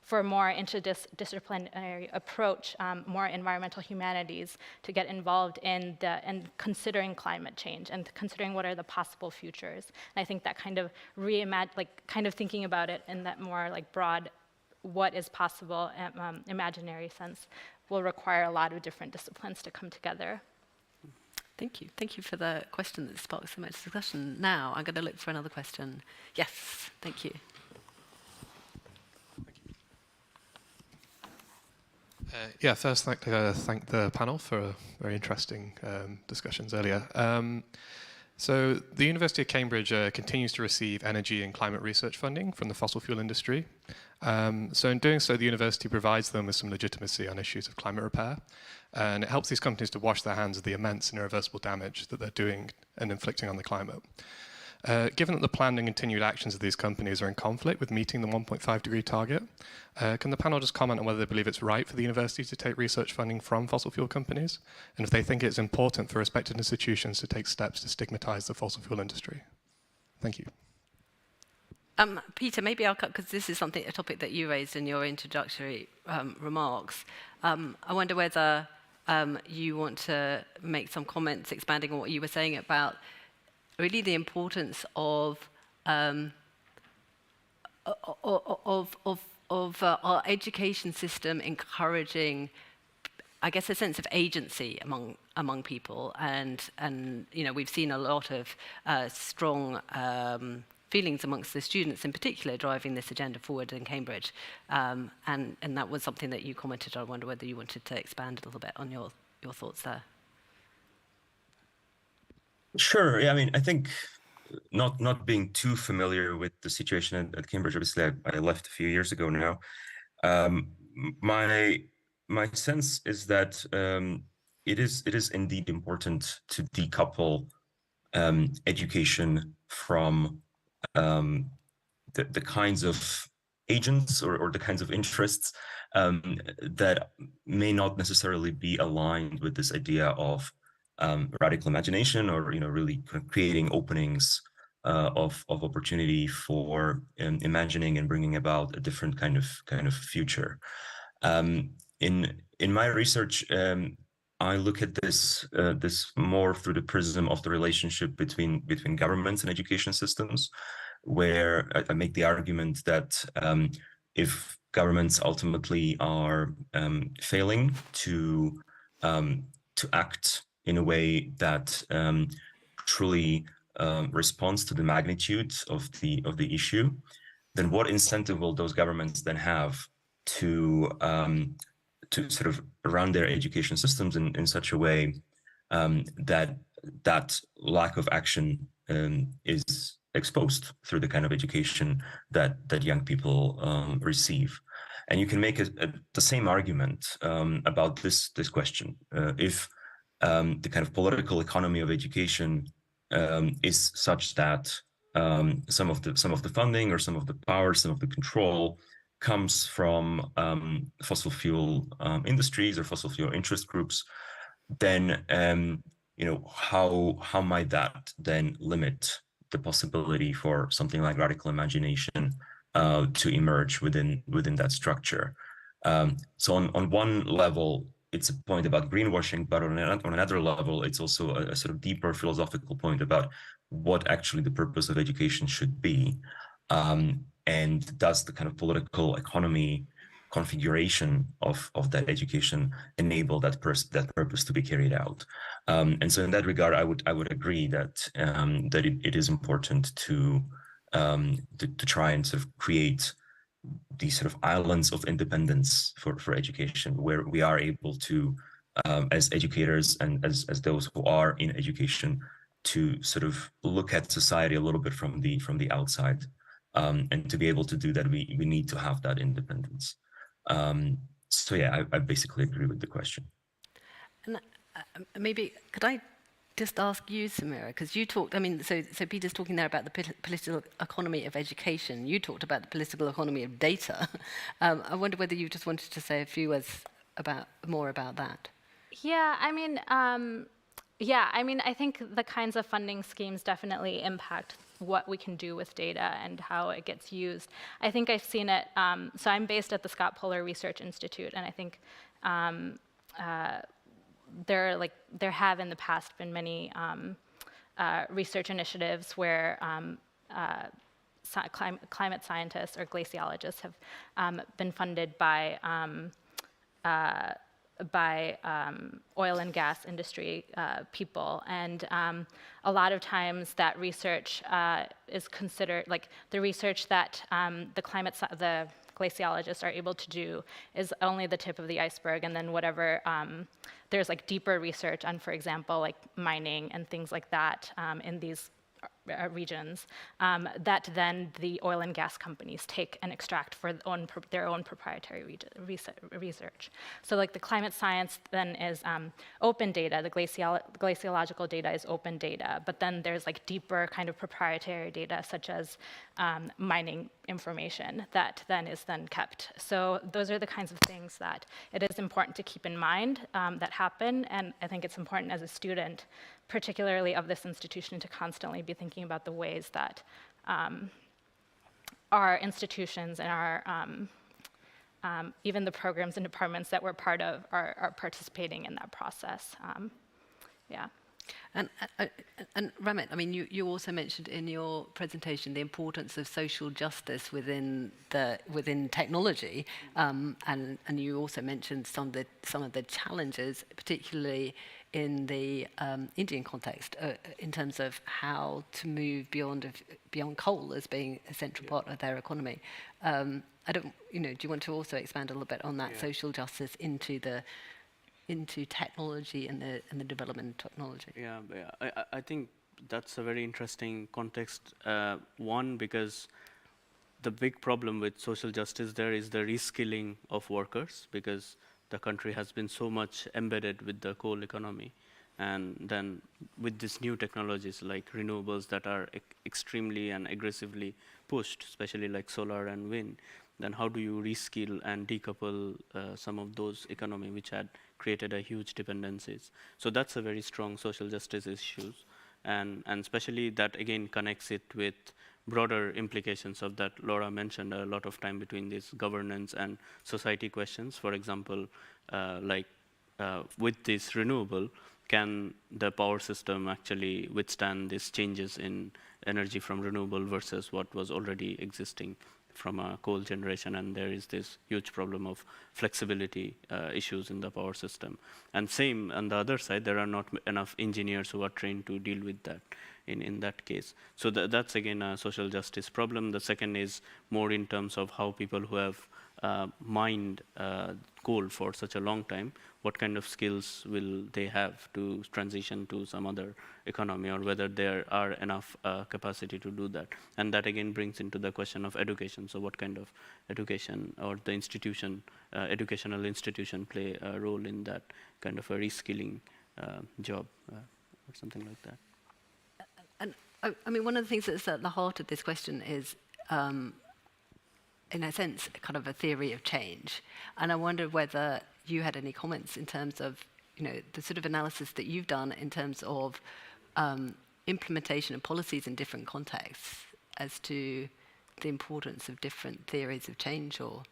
for a more interdisciplinary approach, more environmental humanities, to get involved in considering climate change and considering what are the possible futures. And I think that kind of kind of thinking about it in that more like broad, what is possible, imaginary sense, will require a lot of different disciplines to come together. Thank you. Thank you for the question that sparked so much discussion. Now I'm going to look for another question. Yes, thank you. First, I'd like to thank the panel for very interesting discussions earlier. So the University of Cambridge continues to receive energy and climate research funding from the fossil fuel industry. So in doing so, the university provides them with some legitimacy on issues of climate repair, and it helps these companies to wash their hands of the immense and irreversible damage that they're doing and inflicting on the climate. Given that the planned and continued actions of these companies are in conflict with meeting the 1.5-degree target, can the panel just comment on whether they believe it's right for the university to take research funding from fossil fuel companies, and if they think it's important for respected institutions to take steps to stigmatize the fossil fuel industry? Thank you. Peter, maybe I'll cut, because this is a topic that you raised in your introductory remarks. I wonder whether you want to make some comments expanding on what you were saying about really the importance of our education system encouraging, I guess, a sense of agency among people, and we've seen a lot of strong feelings amongst the students in particular driving this agenda forward in Cambridge, and that was something that you commented on. I wonder whether you wanted to expand a little bit on your thoughts there. Sure. Yeah, I mean, I think not being too familiar with the situation at Cambridge, obviously I left a few years ago now. My sense is that it is indeed important to decouple education from the kinds of agents or the kinds of interests that may not necessarily be aligned with this idea of radical imagination, or really creating openings of opportunity for imagining and bringing about a different kind of future. In my research, I look at this more through the prism of the relationship between governments and education systems, where I make the argument that if governments ultimately are failing to act in a way that truly responds to the magnitude of the issue, then what incentive will those governments then have to sort of run their education systems in such a way that lack of action is exposed through the kind of education that young people receive? And you can make the same argument about this question. If the kind of political economy of education is such that some of the funding or some of the power, some of the control comes from fossil fuel industries or fossil fuel interest groups, then how might that then limit the possibility for something like radical imagination to emerge within that structure? So on one level, it's a point about greenwashing, but on another level, it's also a sort of deeper philosophical point about what actually the purpose of education should be. And does the kind of political economy configuration of that education enable that purpose to be carried out? And so in that regard, I would agree that it is important to try and sort of create these sort of islands of independence for education, where we are able to, as educators and as those who are in education, to sort of look at society a little bit from the outside. And to be able to do that, we need to have that independence. So yeah, I basically agree with the question. And maybe could I just ask you, Samira, because you talked, I mean, so Peter's talking there about the political economy of education. You talked about the political economy of data. I wonder whether you just wanted to say a few words more about that. Yeah, I mean, I think the kinds of funding schemes definitely impact what we can do with data and how it gets used. I think I've seen it, so I'm based at the Scott Polar Research Institute, and I think there have in the past been many research initiatives where climate scientists or glaciologists have been funded by oil and gas industry people, and a lot of times that research is considered, like the research that the glaciologists are able to do is only the tip of the iceberg, and then whatever, there's like deeper research on, for example, like mining and things like that in these regions that then the oil and gas companies take and extract for their own proprietary research. So like the climate science then is open data, the glaciological data is open data, but then there's like deeper kind of proprietary data such as mining information that then is kept. So those are the kinds of things that it is important to keep in mind that happen, and I think it's important as a student, particularly of this institution, to constantly be thinking about the ways that our institutions and our even the programs and departments that we're part of are participating in that process. Yeah. And Ramit, I mean, you also mentioned in your presentation the importance of social justice within technology, and you also mentioned some of the challenges, particularly in the Indian context, in terms of how to move beyond coal as being a central part of their economy. Do you want to also expand a little bit on that social justice into technology and the development of technology? Yeah, I think that's a very interesting context. One, because the big problem with social justice there is the reskilling of workers, because the country has been so much embedded with the coal economy. And then with these new technologies like renewables that are extremely and aggressively pushed, especially like solar and wind, then how do you reskill and decouple some of those economy which had created a huge dependencies? So that's a very strong social justice issues. And especially that again connects it with broader implications of that Laura mentioned a lot of time between these governance and society questions. For example, with this renewable, can the power system actually withstand these changes in energy from renewable versus what was already existing from a coal generation? And there is this huge problem of flexibility issues in the power system. And same on the other side, there are not enough engineers who are trained to deal with that in that case. So that's again a social justice problem. The second is more in terms of how people who have mined coal for such a long time, what kind of skills will they have to transition to some other economy, or whether there are enough capacity to do that. And that again brings into the question of education. So what kind of education or the institution, educational institution play a role in that kind of a reskilling job or something like that. And I mean, one of the things that's at the heart of this question is, in a sense, kind of a theory of change. And I wonder whether you had any comments in terms of, the sort of analysis that you've done in terms of implementation of policies in different contexts as to the importance of different theories of change, or?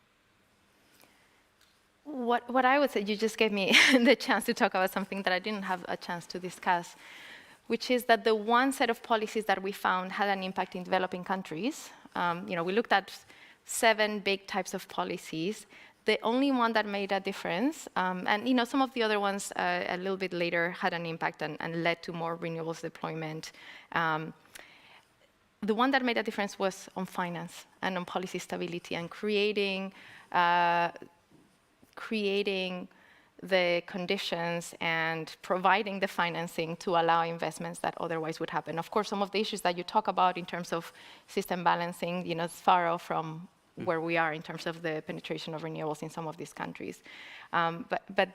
What I would say, you just gave me the chance to talk about something that I didn't have a chance to discuss, which is that the one set of policies that we found had an impact in developing countries. We looked at 7 big types of policies. The only one that made a difference, and some of the other ones a little bit later had an impact and led to more renewables deployment. The one that made a difference was on finance and on policy stability and creating the conditions and providing the financing to allow investments that otherwise would happen. Of course, some of the issues that you talk about in terms of system balancing, it's far off from where we are in terms of the penetration of renewables in some of these countries. But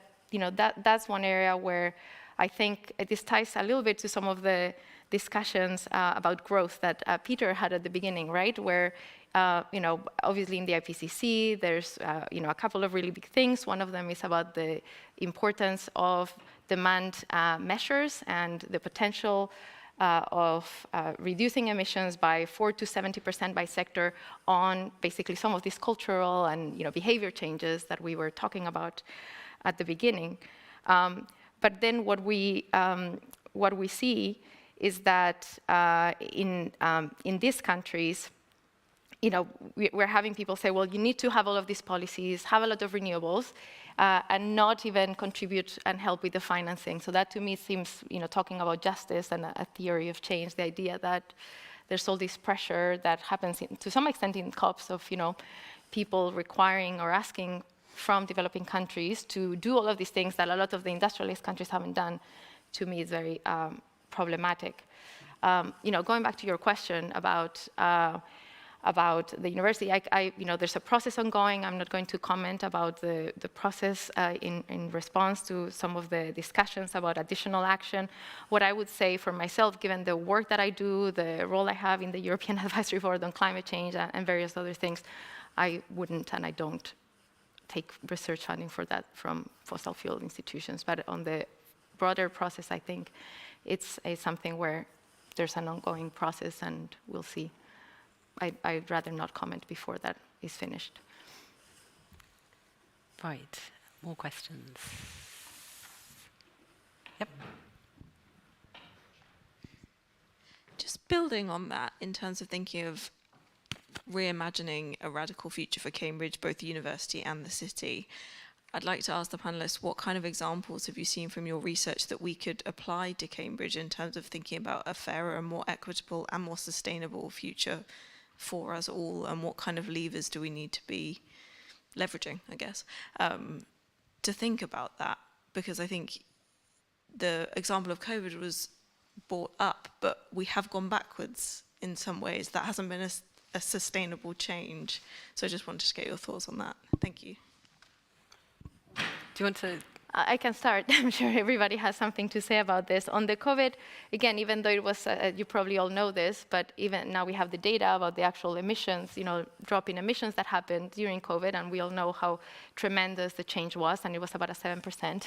that's one area where I think this ties a little bit to some of the discussions about growth that Peter had at the beginning, right? Where obviously in the IPCC, there's a couple of really big things. One of them is about the importance of demand measures and the potential of reducing emissions by 40% to 70% by sector on basically some of these cultural and behavior changes that we were talking about at the beginning. But then what we see is that in these countries, we're having people say, well, you need to have all of these policies, have a lot of renewables, and not even contribute and help with the financing. So that to me seems, talking about justice and a theory of change, the idea that there's all this pressure that happens to some extent in COPs of, people requiring or asking from developing countries to do all of these things that a lot of the industrialist countries haven't done, to me is very problematic. Going back to your question about the university, there's a process ongoing. I'm not going to comment about the process in response to some of the discussions about additional action. What I would say for myself, given the work that I do, the role I have in the European Advisory Board on climate change and various other things, I wouldn't and I don't take research funding for that from fossil fuel institutions. But on the broader process, I think it's something where there's an ongoing process, and we'll see. I'd rather not comment before that is finished. Right, more questions. Yep. Just building on that in terms of thinking of reimagining a radical future for Cambridge, both the university and the city, I'd like to ask the panelists, what kind of examples have you seen from your research that we could apply to Cambridge in terms of thinking about a fairer and more equitable and more sustainable future for us all, and what kind of levers do we need to be leveraging, I guess, to think about that? Because I think the example of COVID was brought up, but we have gone backwards in some ways. That hasn't been a sustainable change. So I just wanted to get your thoughts on that. Thank you. Do you want to? I can start. I'm sure everybody has something to say about this. On the COVID, again, even though it was, you probably all know this, but even now we have the data about the actual emissions, drop in emissions that happened during COVID, and we all know how tremendous the change was, and it was about a 7%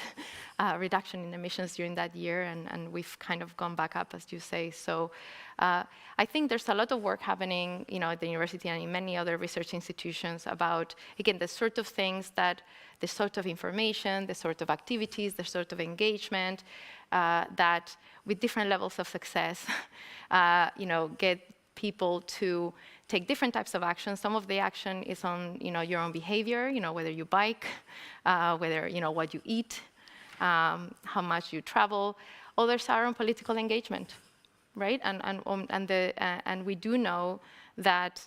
reduction in emissions during that year, and we've kind of gone back up, as you say. So I think there's a lot of work happening, at the university and in many other research institutions about, again, the sort of things that, the sort of information, the sort of activities, the sort of engagement that, with different levels of success, get people to take different types of action. Some of the action is on, your own behavior, whether you bike, whether, what you eat, how much you travel. Others are on political engagement. Right, and we do know that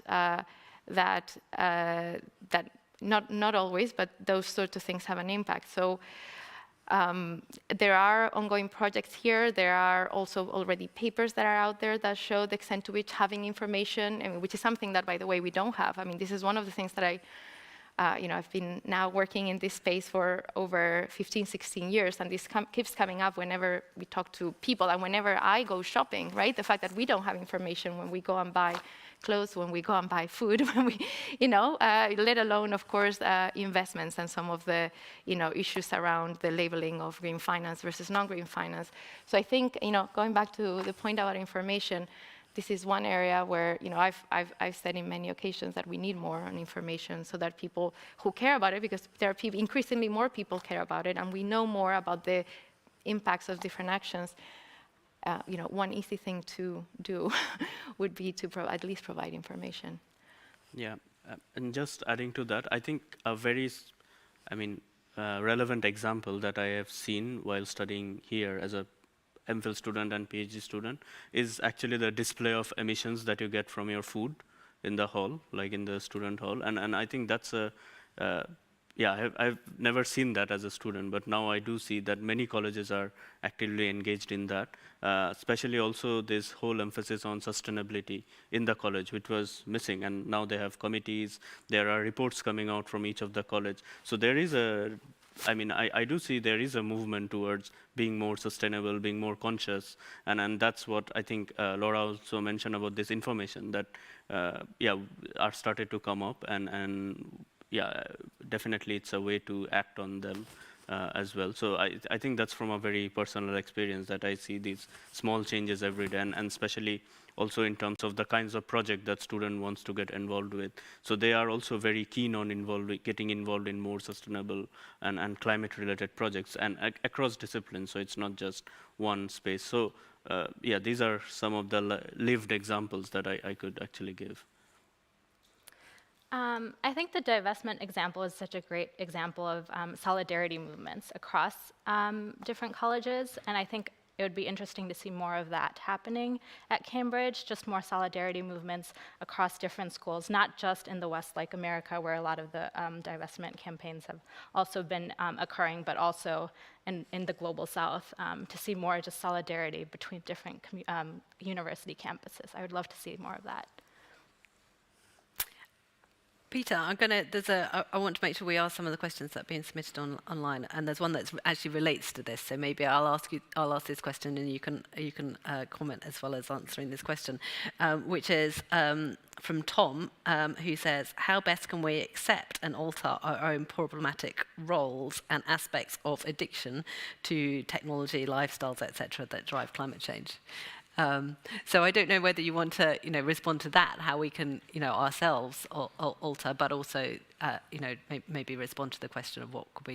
not always, but those sorts of things have an impact. So there are ongoing projects here. There are also already papers that are out there that show the extent to which having information, which is something that, by the way, we don't have. I mean, this is one of the things that I've been now working in this space for over 15, 16 years, and this keeps coming up whenever we talk to people and whenever I go shopping, right? The fact that we don't have information when we go and buy clothes, when we go and buy food, when we, let alone, of course, investments and some of the, issues around the labeling of green finance versus non-green finance. So I think, going back to the point about information, this is one area where, I've said in many occasions that we need more on information so that people who care about it, because there are people, increasingly more people care about it, and we know more about the impacts of different actions. One easy thing to do would be to at least provide information. Yeah, and just adding to that, I think a very, relevant example that I have seen while studying here as a MPhil student and PhD student is actually the display of emissions that you get from your food in the hall, like in the student hall. And I think that's I've never seen that as a student, but now I do see that many colleges are actively engaged in that, especially also this whole emphasis on sustainability in the college, which was missing. And now they have committees, there are reports coming out from each of the college. So there is I do see there is a movement towards being more sustainable, being more conscious, and that's what I think Laura also mentioned about this information that, are started to come up, and definitely it's a way to act on them as well. So I think that's from a very personal experience that I see these small changes every day, and especially also in terms of the kinds of project that student wants to get involved with. So they are also very keen on getting involved in more sustainable and climate-related projects and across disciplines. So it's not just one space. So these are some of the lived examples that I could actually give. I think the divestment example is such a great example of solidarity movements across different colleges. And I think it would be interesting to see more of that happening at Cambridge, just more solidarity movements across different schools, not just in the West like America, where a lot of the divestment campaigns have also been occurring, but also in the global South, to see more just solidarity between different university campuses. I would love to see more of that. Peter, I want to make sure we ask some of the questions that are being submitted online, and there's one that actually relates to this. So maybe I'll ask this question, and you can comment as well as answering this question, which is from Tom, who says, "How best can we accept and alter our own problematic roles and aspects of addiction to technology, lifestyles, etc., that drive climate change?" So I don't know whether you want to, respond to that, how we can, ourselves alter, but also, maybe respond to the question of what could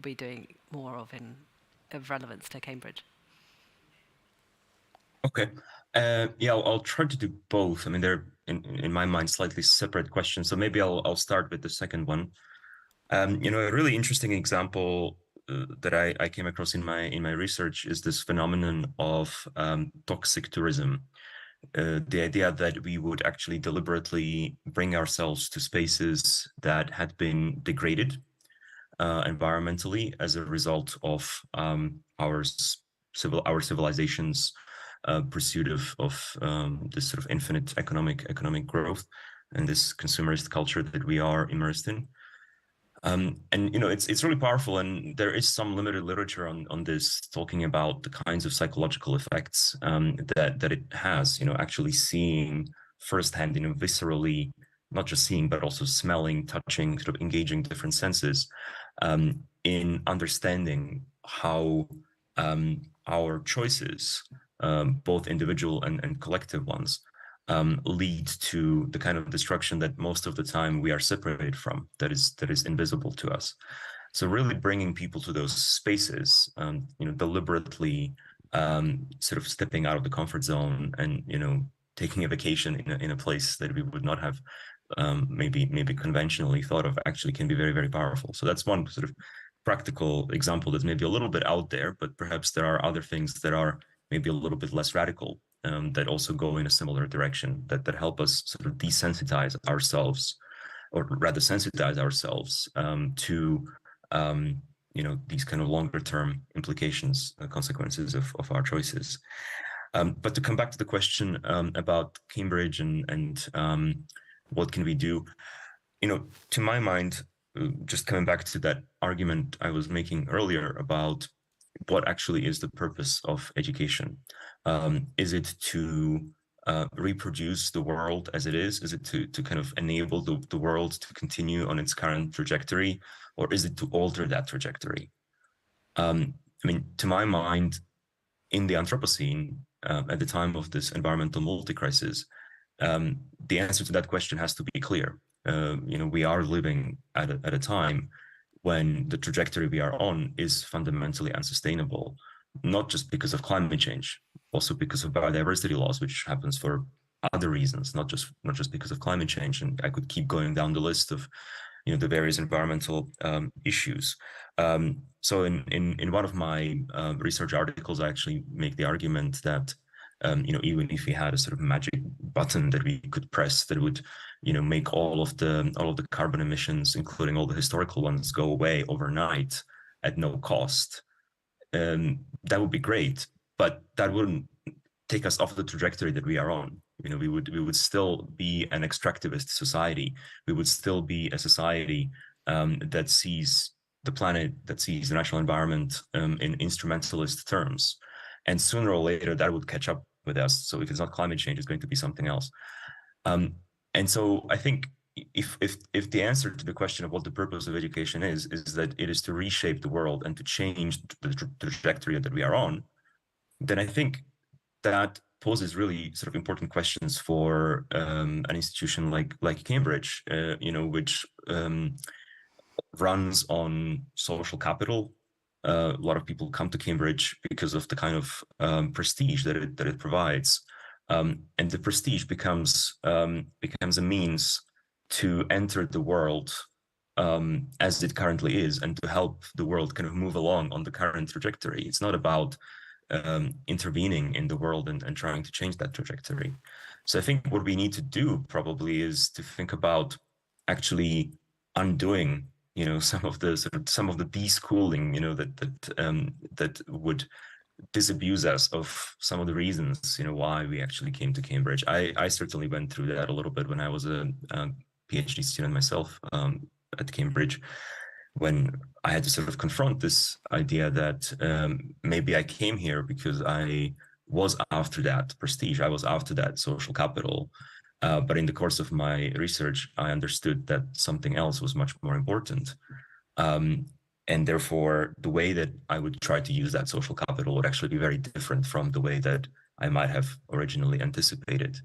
be doing more of relevance to Cambridge. Okay. Yeah, I'll try to do both. I mean, they're in my mind slightly separate questions. So maybe I'll start with the second one. A really interesting example that I came across in my research is this phenomenon of toxic tourism. The idea that we would actually deliberately bring ourselves to spaces that had been degraded environmentally as a result of our civilization's pursuit of this sort of infinite economic growth and this consumerist culture that we are immersed in. And it's really powerful, and there is some limited literature on this, talking about the kinds of psychological effects that it has. Actually seeing firsthand, viscerally, not just seeing but also smelling, touching, sort of engaging different senses in understanding how our choices, both individual and collective ones, lead to the kind of destruction that most of the time we are separated from, that is invisible to us. So really bringing people to those spaces, deliberately sort of stepping out of the comfort zone and taking a vacation in a place that we would not have maybe conventionally thought of, actually can be very, very powerful. So that's one sort of practical example that's maybe a little bit out there, but perhaps there are other things that are maybe a little bit less radical, that also go in a similar direction, that help us sort of desensitize ourselves, or rather sensitize ourselves to these kind of longer term implications, consequences of our choices. But to come back to the question about Cambridge and what can we do, to my mind, just coming back to that argument I was making earlier about what actually is the purpose of education. Is it to reproduce the world as it is? Is it to kind of enable the world to continue on its current trajectory? Or is it to alter that trajectory? To my mind, in the Anthropocene, at the time of this environmental multicrisis, the answer to that question has to be clear. We are living at a time when the trajectory we are on is fundamentally unsustainable, not just because of climate change, also because of biodiversity loss, which happens for other reasons, not just because of climate change. And I could keep going down the list of the various environmental issues. So in one of my research articles, I actually make the argument that even if we had a sort of magic button that we could press that would make all of the carbon emissions, including all the historical ones, go away overnight at no cost, that would be great, but that wouldn't take us off the trajectory that we are on. We would still be an extractivist society. We would still be a society that sees the planet, that sees the natural environment in instrumentalist terms. And sooner or later, that would catch up with us. So if it's not climate change, it's going to be something else. And so I think if the answer to the question of what the purpose of education is that it is to reshape the world and to change the trajectory that we are on, then I think that poses really sort of important questions for an institution like Cambridge, which runs on social capital. A lot of people come to Cambridge because of the kind of prestige that it provides, and the prestige becomes a means to enter the world as it currently is, and to help the world kind of move along on the current trajectory. It's not about intervening in the world and trying to change that trajectory. So I think what we need to do probably is to think about actually undoing, some of the deschooling, that would disabuse us of some of the reasons, why we actually came to Cambridge. I certainly went through that a little bit when I was a PhD student myself at Cambridge, when I had to sort of confront this idea that maybe I came here because I was after that prestige, I was after that social capital. But in the course of my research, I understood that something else was much more important. And therefore, the way that I would try to use that social capital would actually be very different from the way that I might have originally anticipated.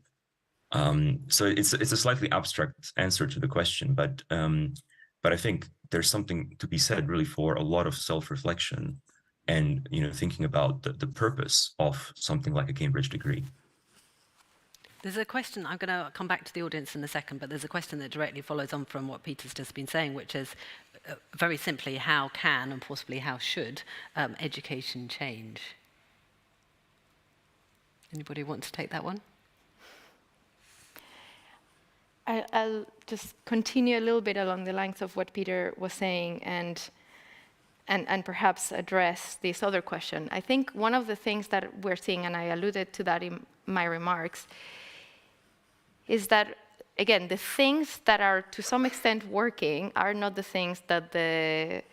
So it's a slightly abstract answer to the question, but I think there's something to be said really for a lot of self-reflection and thinking about the purpose of something like a Cambridge degree. There's a question, I'm going to come back to the audience in a second, but there's a question that directly follows on from what Peter's just been saying, which is very simply, how can and possibly how should education change? Anybody want to take that one? I'll just continue a little bit along the lines of what Peter was saying and perhaps address this other question. I think one of the things that we're seeing, and I alluded to that in my remarks, is that, again, the things that are to some extent working are not the things that the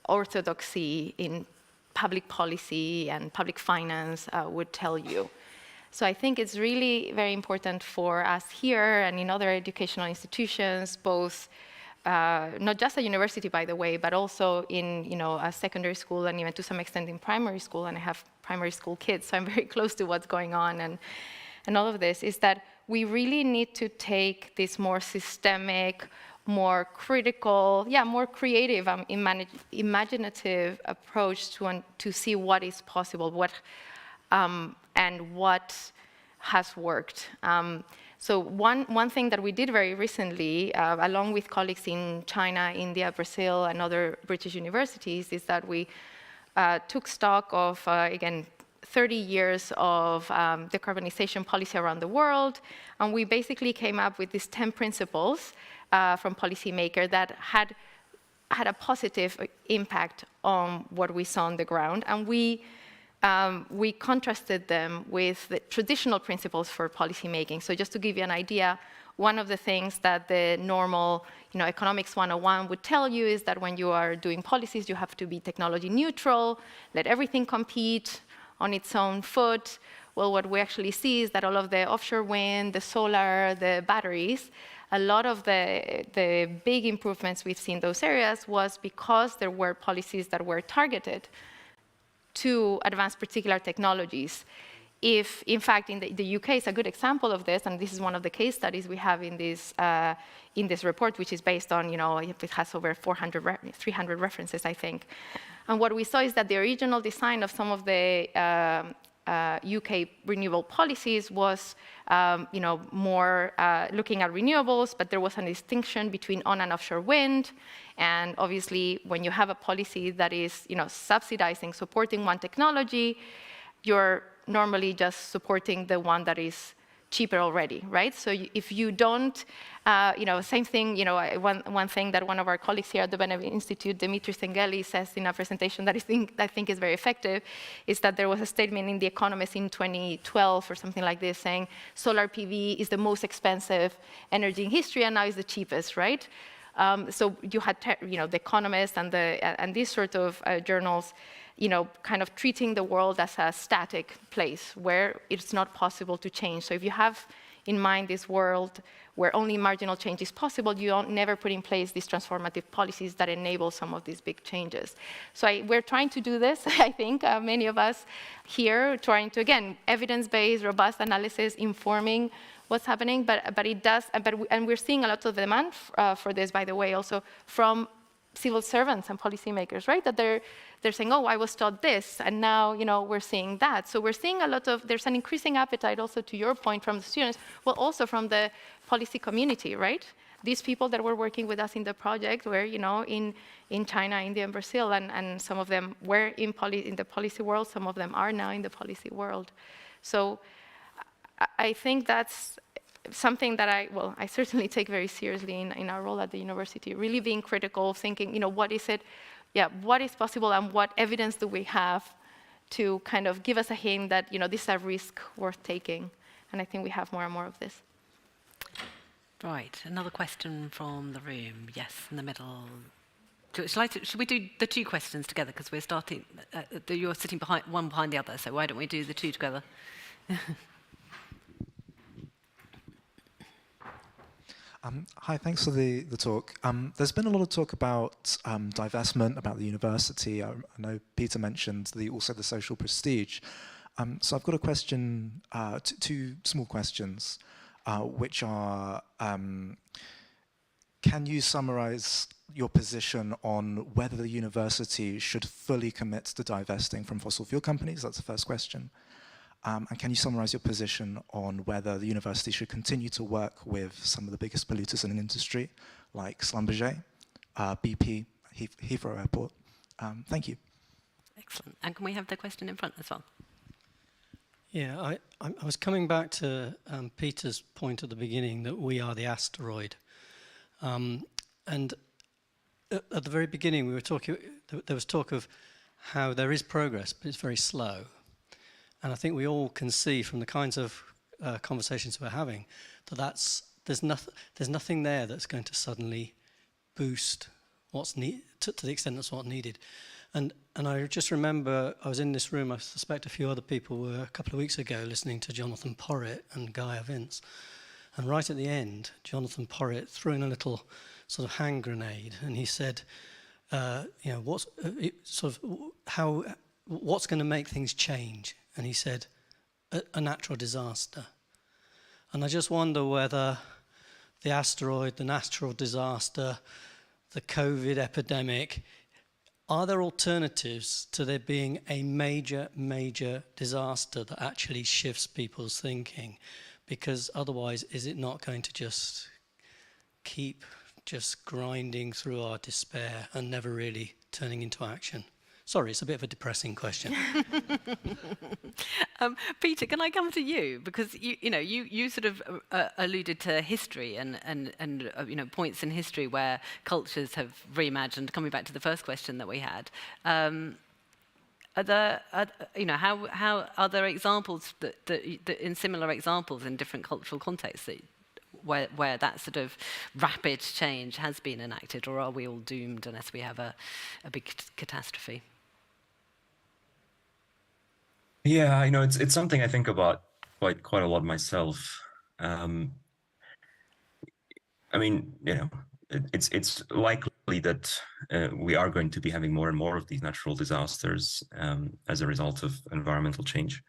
orthodoxy in public policy and public finance would tell you. So I think it's really very important for us here and in other educational institutions, both not just at university, by the way, but also in a secondary school and even to some extent in primary school. And I have primary school kids, so I'm very close to what's going on. And all of this is that we really need to take this more systemic, more critical, more creative, imaginative approach to see what is possible, and what has worked. So one thing that we did very recently, along with colleagues in China, India, Brazil, and other British universities, is that we took stock of, again, 30 years of decarbonisation policy around the world, and we basically came up with these 10 principles from policymakers that had a positive impact on what we saw on the ground, and we contrasted them with the traditional principles for policymaking. So just to give you an idea, one of the things that the normal economics 101 would tell you is that when you are doing policies, you have to be technology neutral, let everything compete on its own foot. Well, what we actually see is that all of the offshore wind, the solar, the batteries, a lot of the big improvements we've seen in those areas was because there were policies that were targeted to advance particular technologies. If, in fact, in the UK is a good example of this, and this is one of the case studies we have in this report, which is based on, it has over 300 references, I think. And what we saw is that the original design of some of the UK renewable policies was, more looking at renewables, but there was a distinction between on and offshore wind. And obviously, when you have a policy that is, subsidizing, supporting one technology, you're normally just supporting the one that is cheaper already, right? So if you don't, same thing, one thing that one of our colleagues here at the Benevin Institute, Dimitris Tengeli, says in a presentation that I think is very effective, is that there was a statement in The Economist in 2012 or something like this saying, solar PV is the most expensive energy in history and now is the cheapest, right? So you had, The Economist and these sort of journals, kind of treating the world as a static place where it's not possible to change. So if you have in mind this world where only marginal change is possible, you don't never put in place these transformative policies that enable some of these big changes. So we're trying to do this, I think, many of us here, trying to, again, evidence-based, robust analysis, informing what's happening, but it does, and we're seeing a lot of demand for this, by the way, also from civil servants and policymakers, right? That they're saying, oh, I was taught this, and now, we're seeing that. So we're seeing there's an increasing appetite also, to your point, from the students, well, also from the policy community, right? these people that were working with us in the project were, you know, in China, India, and Brazil, and some of them were in the policy world, some of them are now in the policy world. So I think that's something that I certainly take very seriously in our role at the university, really being critical, thinking, you know, what is it, what is possible and what evidence do we have to kind of give us a hint that, you know, this is a risk worth taking. And I think we have more and more of this. Right, another question from the room. Yes, in the middle. Should we do the two questions together? Because we're starting, you're sitting one behind the other, so why don't we do the two together? Hi, thanks for the talk. There's been a lot of talk about divestment, about the university. I know Peter mentioned also the social prestige. So I've got a question, two small questions, which are, can you summarize your position on whether the university should fully commit to divesting from fossil fuel companies? That's the first question. And can you summarize your position on whether the university should continue to work with some of the biggest polluters in an industry, like Schlumberger, BP, Heathrow Airport? Thank you. Excellent. And can we have the question in front as well? Yeah, I was coming back to Peter's point at the beginning that we are the asteroid. And at the very beginning, we were talking, there was talk of how there is progress, but it's very slow. And I think we all can see from the kinds of conversations we're having that there's nothing there that's going to suddenly boost what's needed to the extent that's what's needed. And I just remember I was in this room. I suspect a few other people were a couple of weeks ago listening to Jonathan Porritt and Gaia Vince. And right at the end, Jonathan Porritt threw in a little sort of hand grenade, and he said, you know, what's going to make things change? And he said, a natural disaster. And I just wonder whether the asteroid, the natural disaster, the COVID epidemic, are there alternatives to there being a major, major disaster that actually shifts people's thinking? Because otherwise, is it not going to just keep just grinding through our despair and never really turning into action? Sorry, it's a bit of a depressing question. Peter, can I come to you? Because you sort of alluded to history and you know, points in history where cultures have reimagined. Coming back to the first question that we had, are there examples that in similar examples in different cultural contexts where that sort of rapid change has been enacted, or are we all doomed unless we have a big catastrophe? Yeah, I know it's something I think about quite a lot myself. I mean, you know, it's likely that we are going to be having more and more of these natural disasters as a result of environmental change,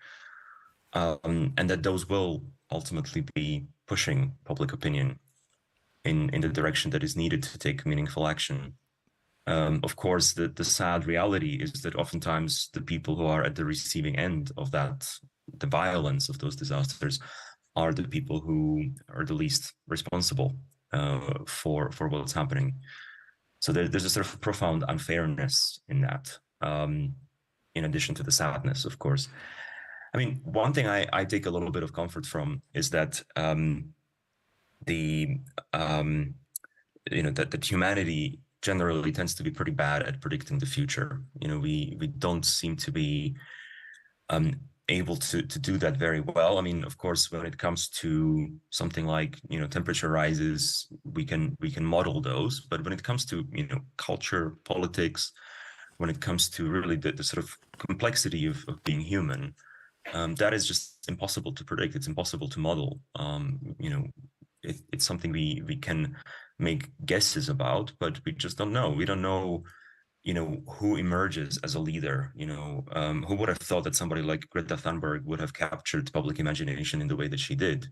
and that those will ultimately be pushing public opinion in the direction that is needed to take meaningful action. Of course, the sad reality is that oftentimes the people who are at the receiving end of that, the violence of those disasters, are the people who are the least responsible for what's happening. So there's a sort of profound unfairness in that, in addition to the sadness, of course. I mean, one thing I take a little bit of comfort from is that that humanity generally tends to be pretty bad at predicting the future. You know, we don't seem to be able to do that very well. I mean, of course, when it comes to something like, you know, temperature rises, we can model those. But when it comes to, you know, culture, politics, when it comes to really the sort of complexity of being human, that is just impossible to predict. It's impossible to model. You know, it's something we can make guesses about, but we just don't know. We don't know, you know, who emerges as a leader. You know, who would have thought that somebody like Greta Thunberg would have captured public imagination in the way that she did?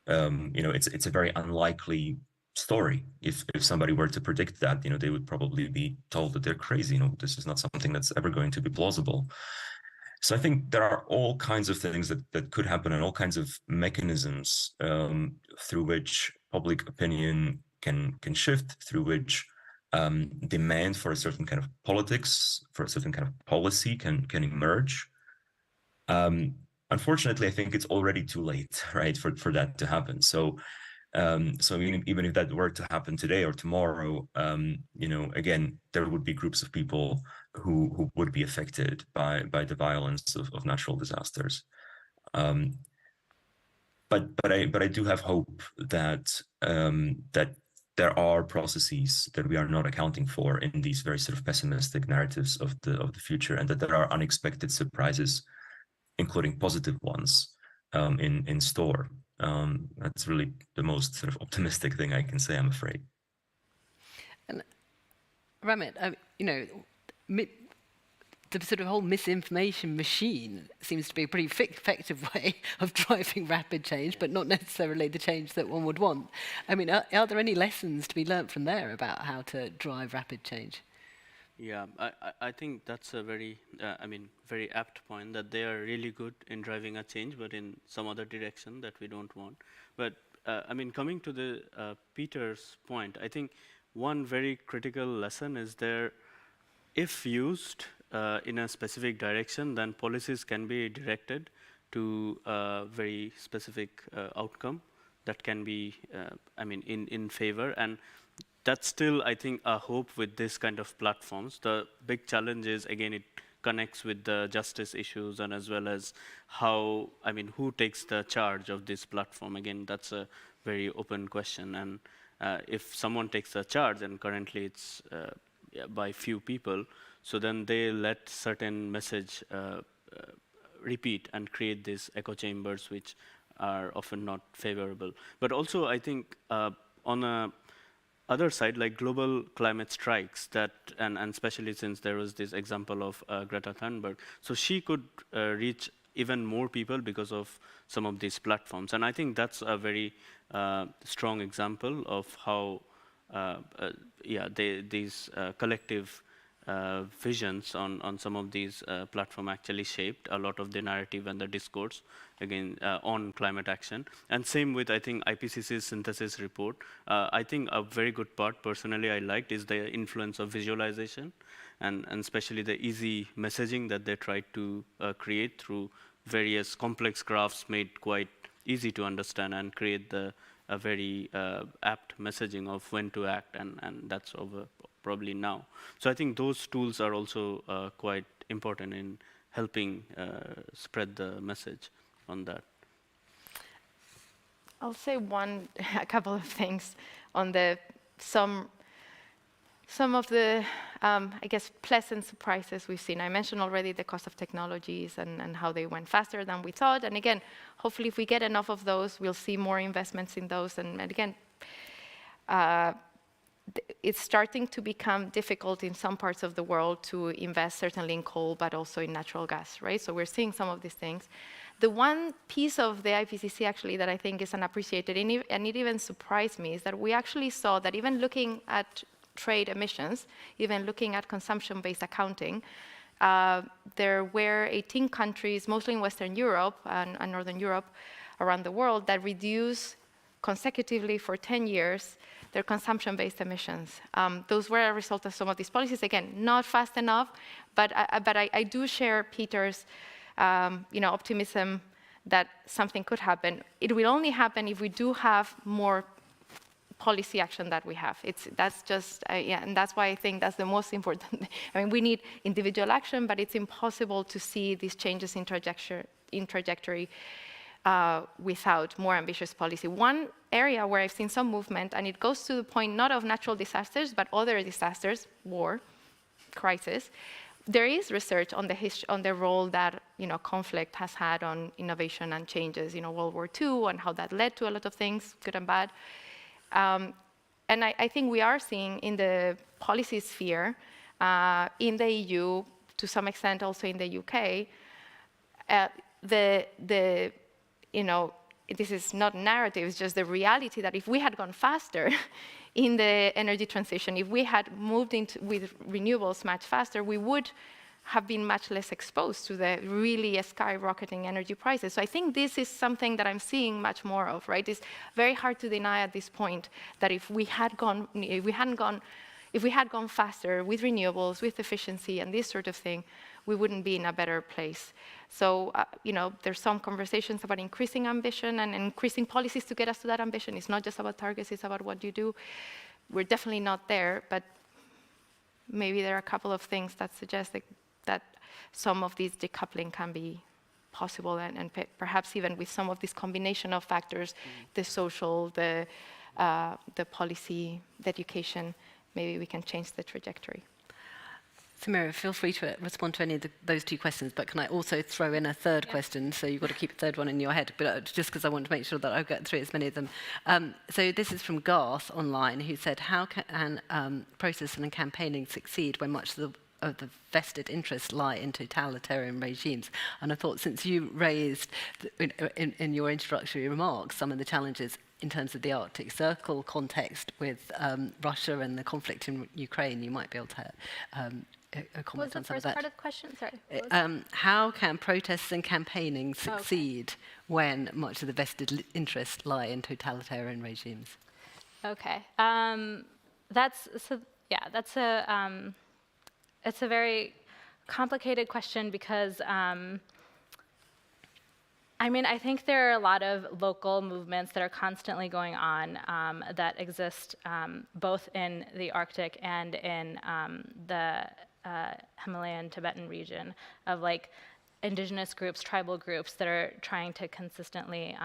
You know, it's a very unlikely story. If somebody were to predict that, you know, they would probably be told that they're crazy. You know, this is not something that's ever going to be plausible. So I think there are all kinds of things that could happen, and all kinds of mechanisms through which public opinion can shift, through which demand for a certain kind of politics, for a certain kind of policy can emerge. Unfortunately, I think it's already too late, right, for that to happen. So even if that were to happen today or tomorrow, again, there would be groups of people who would be affected by the violence of natural disasters. But I do have hope that that there are processes that we are not accounting for in these very sort of pessimistic narratives of the future, and that there are unexpected surprises, including positive ones, in store. That's really the most sort of optimistic thing I can say, I'm afraid. And Ramit, the sort of whole misinformation machine seems to be a pretty effective way of driving rapid change, but not necessarily the change that one would want. I mean, are there any lessons to be learnt from there about how to drive rapid change? Yeah, I think that's a very, very apt point, that they are really good in driving a change, but in some other direction that we don't want. But coming to the Peter's point, I think one very critical lesson is there, if used in a specific direction, then policies can be directed to a very specific outcome that can be, in favor. And that's still, I think, a hope with this kind of platforms. The big challenge is, again, it connects with the justice issues, and as well as how, who takes the charge of this platform. Again, that's a very open question. And if someone takes the charge, and currently it's by few people, so then they let certain message repeat and create these echo chambers, which are often not favorable. But also, I think, on a other side, like global climate strikes, that, and especially since there was this example of Greta Thunberg, so she could reach even more people because of some of these platforms. And I think that's a very strong example of how, these collective visions on some of these platforms actually shaped a lot of the narrative and the discourse, again, on climate action. And same with, I think, IPCC's synthesis report. I think a very good part, personally, I liked is the influence of visualization, and especially the easy messaging that they tried to create through various complex graphs made quite easy to understand and create a very apt messaging of when to act, and that's over probably now. So I think those tools are also quite important in helping spread the message on that. I'll say a couple of things on some of the, I guess, pleasant surprises we've seen. I mentioned already the cost of technologies and how they went faster than we thought. And again, hopefully if we get enough of those, we'll see more investments in those. And again, it's starting to become difficult in some parts of the world to invest, certainly in coal, but also in natural gas, right? So we're seeing some of these things. The one piece of the IPCC actually that I think is unappreciated, and it even surprised me, is that we actually saw that even looking at trade emissions, even looking at consumption-based accounting, there were 18 countries, mostly in Western Europe and Northern Europe, around the world, that reduced consecutively for 10 years their consumption-based emissions. Those were a result of some of these policies. Again, not fast enough, but I do share Peter's optimism that something could happen. It will only happen if we do have more policy action that we have. And that's why I think that's the most important. I mean, we need individual action, but it's impossible to see these changes in trajectory without more ambitious policy. One area where I've seen some movement, and it goes to the point not of natural disasters, but other disasters, war, crisis. There is research on the role that conflict has had on innovation and changes. World War II, and how that led to a lot of things, good and bad. And I think we are seeing in the policy sphere, in the EU, to some extent also in the UK, this is not narrative, it's just the reality that if we had gone faster in the energy transition, if we had moved with renewables much faster, we would have been much less exposed to the really skyrocketing energy prices. So I think this is something that I'm seeing much more of, right? It's very hard to deny at this point that if we had gone faster with renewables, with efficiency and this sort of thing, we wouldn't be in a better place. So, there's some conversations about increasing ambition and increasing policies to get us to that ambition. It's not just about targets, it's about what you do. We're definitely not there, but maybe there are a couple of things that suggest that some of these decoupling can be possible, and perhaps even with some of this combination of factors, the social, the policy, the education, maybe we can change the trajectory. Samira, feel free to respond to any of those two questions, but can I also throw in a third question? So you've got to keep a third one in your head, but just because I want to make sure that I get through as many of them. So this is from Garth online, who said, how can processing and campaigning succeed when much of the vested interests lie in totalitarian regimes? And I thought, since you raised in your introductory remarks some of the challenges in terms of the Arctic Circle context with Russia and the conflict in Ukraine, you might be able to comment on some of that. What was the first part of the question? Sorry. How can protests and campaigning succeed when much of the vested interests lie in totalitarian regimes? Okay. It's a very complicated question because I think there are a lot of local movements that are constantly going on that exist both in the Arctic and in the Himalayan Tibetan region of indigenous groups, tribal groups that are trying to consistently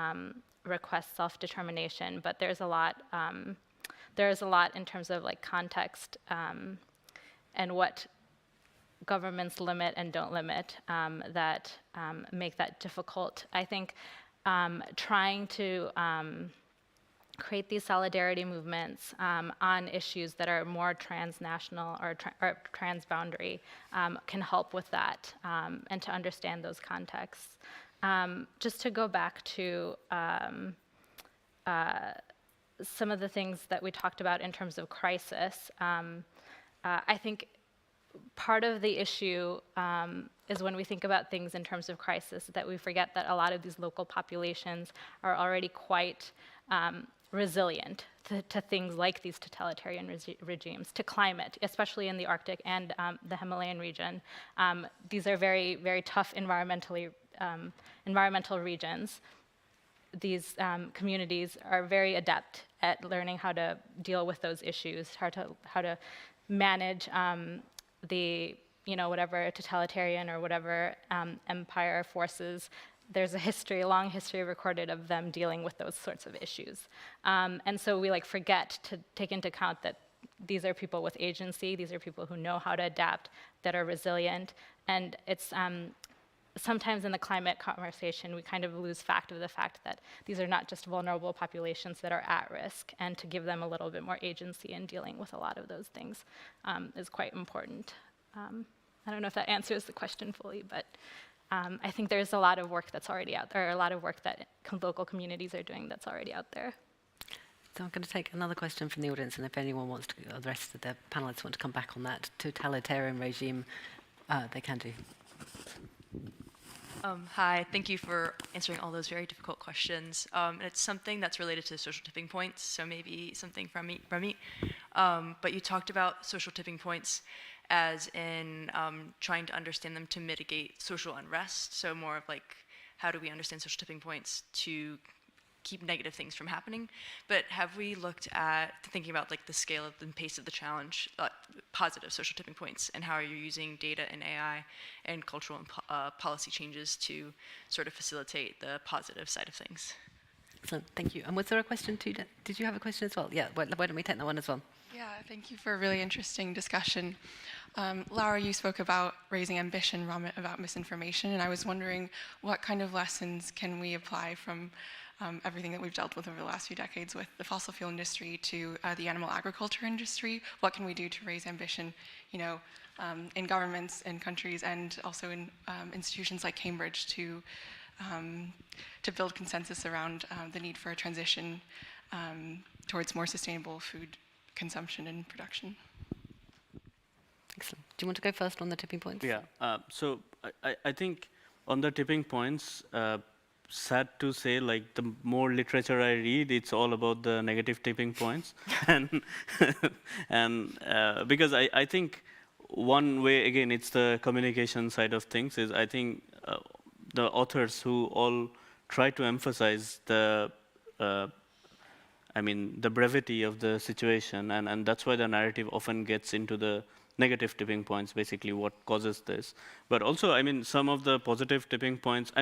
request self-determination. But there's a lot in terms of context and what governments limit and don't limit that make that difficult. I think trying to create these solidarity movements on issues that are more transnational or transboundary can help with that and to understand those contexts. Just to go back to some of the things that we talked about in terms of crisis, I think part of the issue is when we think about things in terms of crisis, that we forget that a lot of these local populations are already quite resilient to things like these totalitarian regimes, to climate, especially in the Arctic and the Himalayan region. These are very, very tough environmental regions. These communities are very adept at learning how to deal with those issues, how to manage the whatever totalitarian or whatever empire forces. There's a long history recorded of them dealing with those sorts of issues. And so we forget to take into account that these are people with agency, these are people who know how to adapt, that are resilient. And it's sometimes in the climate conversation, we kind of lose fact of the fact that these are not just vulnerable populations that are at risk, and to give them a little bit more agency in dealing with a lot of those things is quite important. I don't know if that answers the question fully, but I think there's a lot of work that's already out there, a lot of work that local communities are doing that's already out there. So I'm going to take another question from the audience, and if anyone wants to, or the rest of the panelists want to come back on that totalitarian regime, they can do. Hi, thank you for answering all those very difficult questions. It's something that's related to social tipping points, so maybe something from me. But you talked about social tipping points as in trying to understand them to mitigate social unrest, so more of how do we understand social tipping points to keep negative things from happening. But have we looked at thinking about the scale of the pace of the challenge, positive social tipping points, and how are you using data and AI and cultural and policy changes to sort of facilitate the positive side of things? Excellent, thank you. And was there a question too? Did you have a question as well? Yeah, why don't we take that one as well? Yeah, thank you for a really interesting discussion. Laura, you spoke about raising ambition, about misinformation, and I was wondering what kind of lessons can we apply from everything that we've dealt with over the last few decades with the fossil fuel industry to the animal agriculture industry? What can we do to raise ambition, in governments and countries, and also in institutions like Cambridge to build consensus around the need for a transition towards more sustainable food consumption and production? Excellent. Do you want to go first on the tipping points? Yeah. So I think on the tipping points, sad to say, like the more literature I read, it's all about the negative tipping points, and because I think one way, again, it's the communication side of things. Is I think the authors who all try to emphasize the the brevity of the situation, and that's why the narrative often gets into the negative tipping points, basically what causes this. But also, some of the positive tipping points,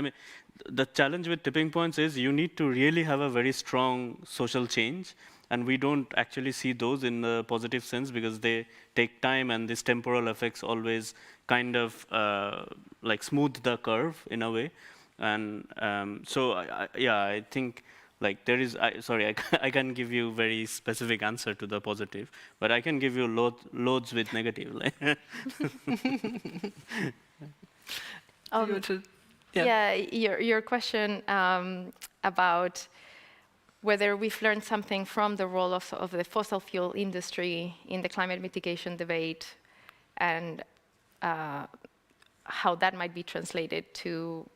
the challenge with tipping points is you need to really have a very strong social change, and we don't actually see those in the positive sense because they take time, and these temporal effects always kind of like smooth the curve in a way. And so, I think like there is, I can't give you very specific answer to the positive, but I can give you loads with negative. Your question about whether we've learned something from the role of the fossil fuel industry in the climate mitigation debate, and how that might be translated to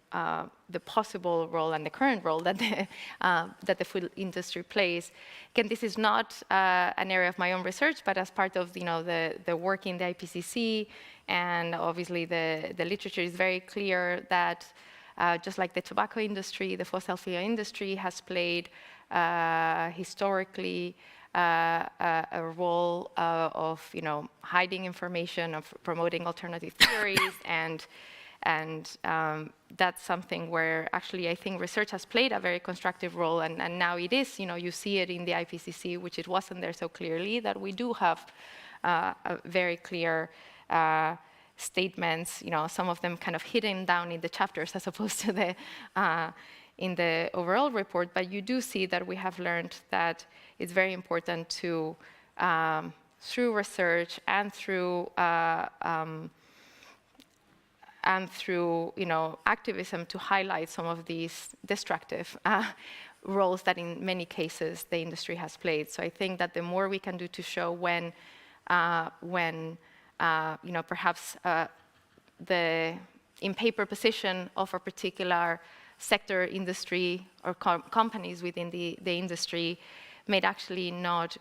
the possible role and the current role that the food industry plays. Again, this is not an area of my own research, but as part of the work in the IPCC, and obviously the literature is very clear that just like the tobacco industry, the fossil fuel industry has played historically a role of hiding information, of promoting alternative theories, and that's something where actually I think research has played a very constructive role, and now it is, you see it in the IPCC, which it wasn't there so clearly, that we do have a very clear statements, some of them kind of hidden down in the chapters as opposed to in the overall report, but you do see that we have learned that it's very important to, through research and through activism, to highlight some of these destructive roles that in many cases the industry has played. So I think that the more we can do to show when perhaps the in-paper position of a particular sector, industry, or companies within the industry may actually not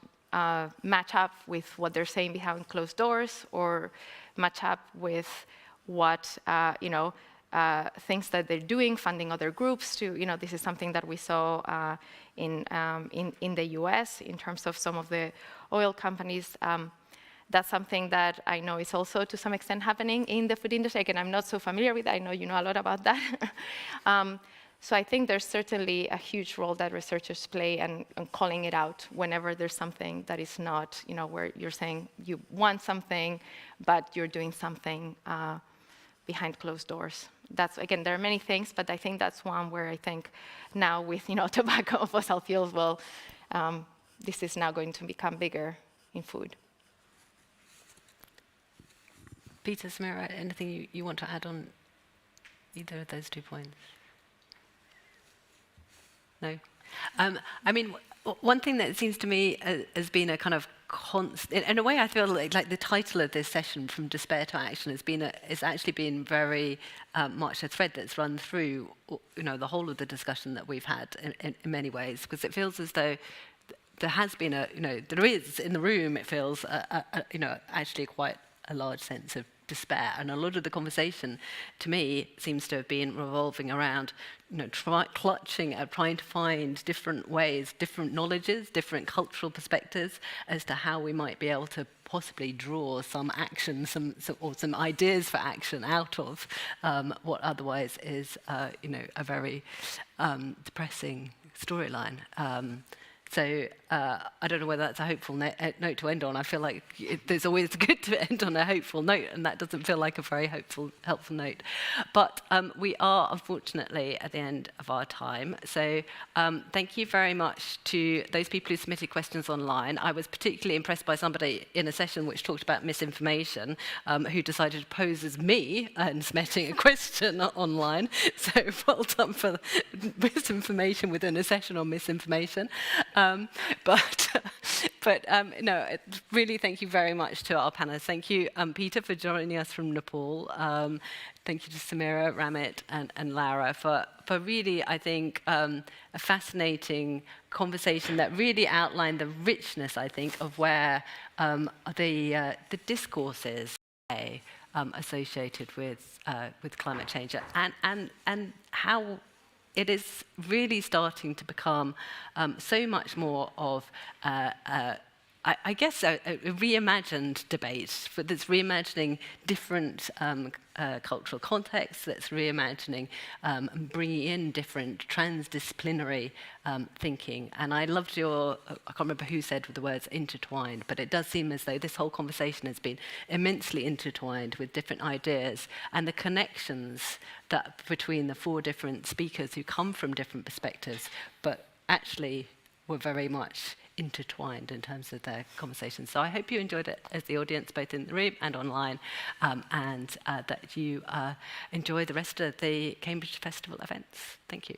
match up with what they're saying behind closed doors, or match up with what things that they're doing, funding other groups to, this is something that we saw in the US in terms of some of the oil companies. That's something that I know is also to some extent happening in the food industry. Again, I'm not so familiar with it. I know you know a lot about that. So I think there's certainly a huge role that researchers play, and calling it out whenever there's something that is not, where you're saying you want something, but you're doing something behind closed doors. That's, again, there are many things, but I think that's one where I think now with, tobacco, fossil fuels, well, this is now going to become bigger in food. Peter, Samira, anything you want to add on either of those 2 points? No? One thing that seems to me has been a kind of constant, in a way I feel like the title of this session, From Despair to Action, has actually been very much a thread that's run through the whole of the discussion that we've had in many ways, because it feels as though there has been there is in the room, it feels, actually quite a large sense of despair, and a lot of the conversation to me seems to have been revolving around clutching at trying to find different ways, different knowledges, different cultural perspectives as to how we might be able to possibly draw some action, or some ideas for action out of what otherwise is a very depressing storyline. So I don't know whether that's a hopeful note to end on. I feel like it's always good to end on a hopeful note, and that doesn't feel like a very helpful note. But we are, unfortunately, at the end of our time. So thank you very much to those people who submitted questions online. I was particularly impressed by somebody in a session which talked about misinformation, who decided to pose as me and submitting a question online. So well done for misinformation within a session on misinformation. But But no, really thank you very much to our panelists. Thank you, Peter, for joining us from Nepal. Thank you to Samira, Ramit, and Laura for really, I think, a fascinating conversation that really outlined the richness, I think, of where the discourse is associated with climate change and how it is really starting to become so much more of, I guess, a reimagined debate, but that's reimagining different cultural contexts, that's reimagining and bringing in different transdisciplinary thinking. And I loved I can't remember who said the words intertwined, but it does seem as though this whole conversation has been immensely intertwined with different ideas, and the connections that between the 4 different speakers who come from different perspectives, but actually were very much intertwined in terms of their conversations. So I hope you enjoyed it as the audience, both in the room and online, and that you enjoy the rest of the Cambridge Festival events. Thank you.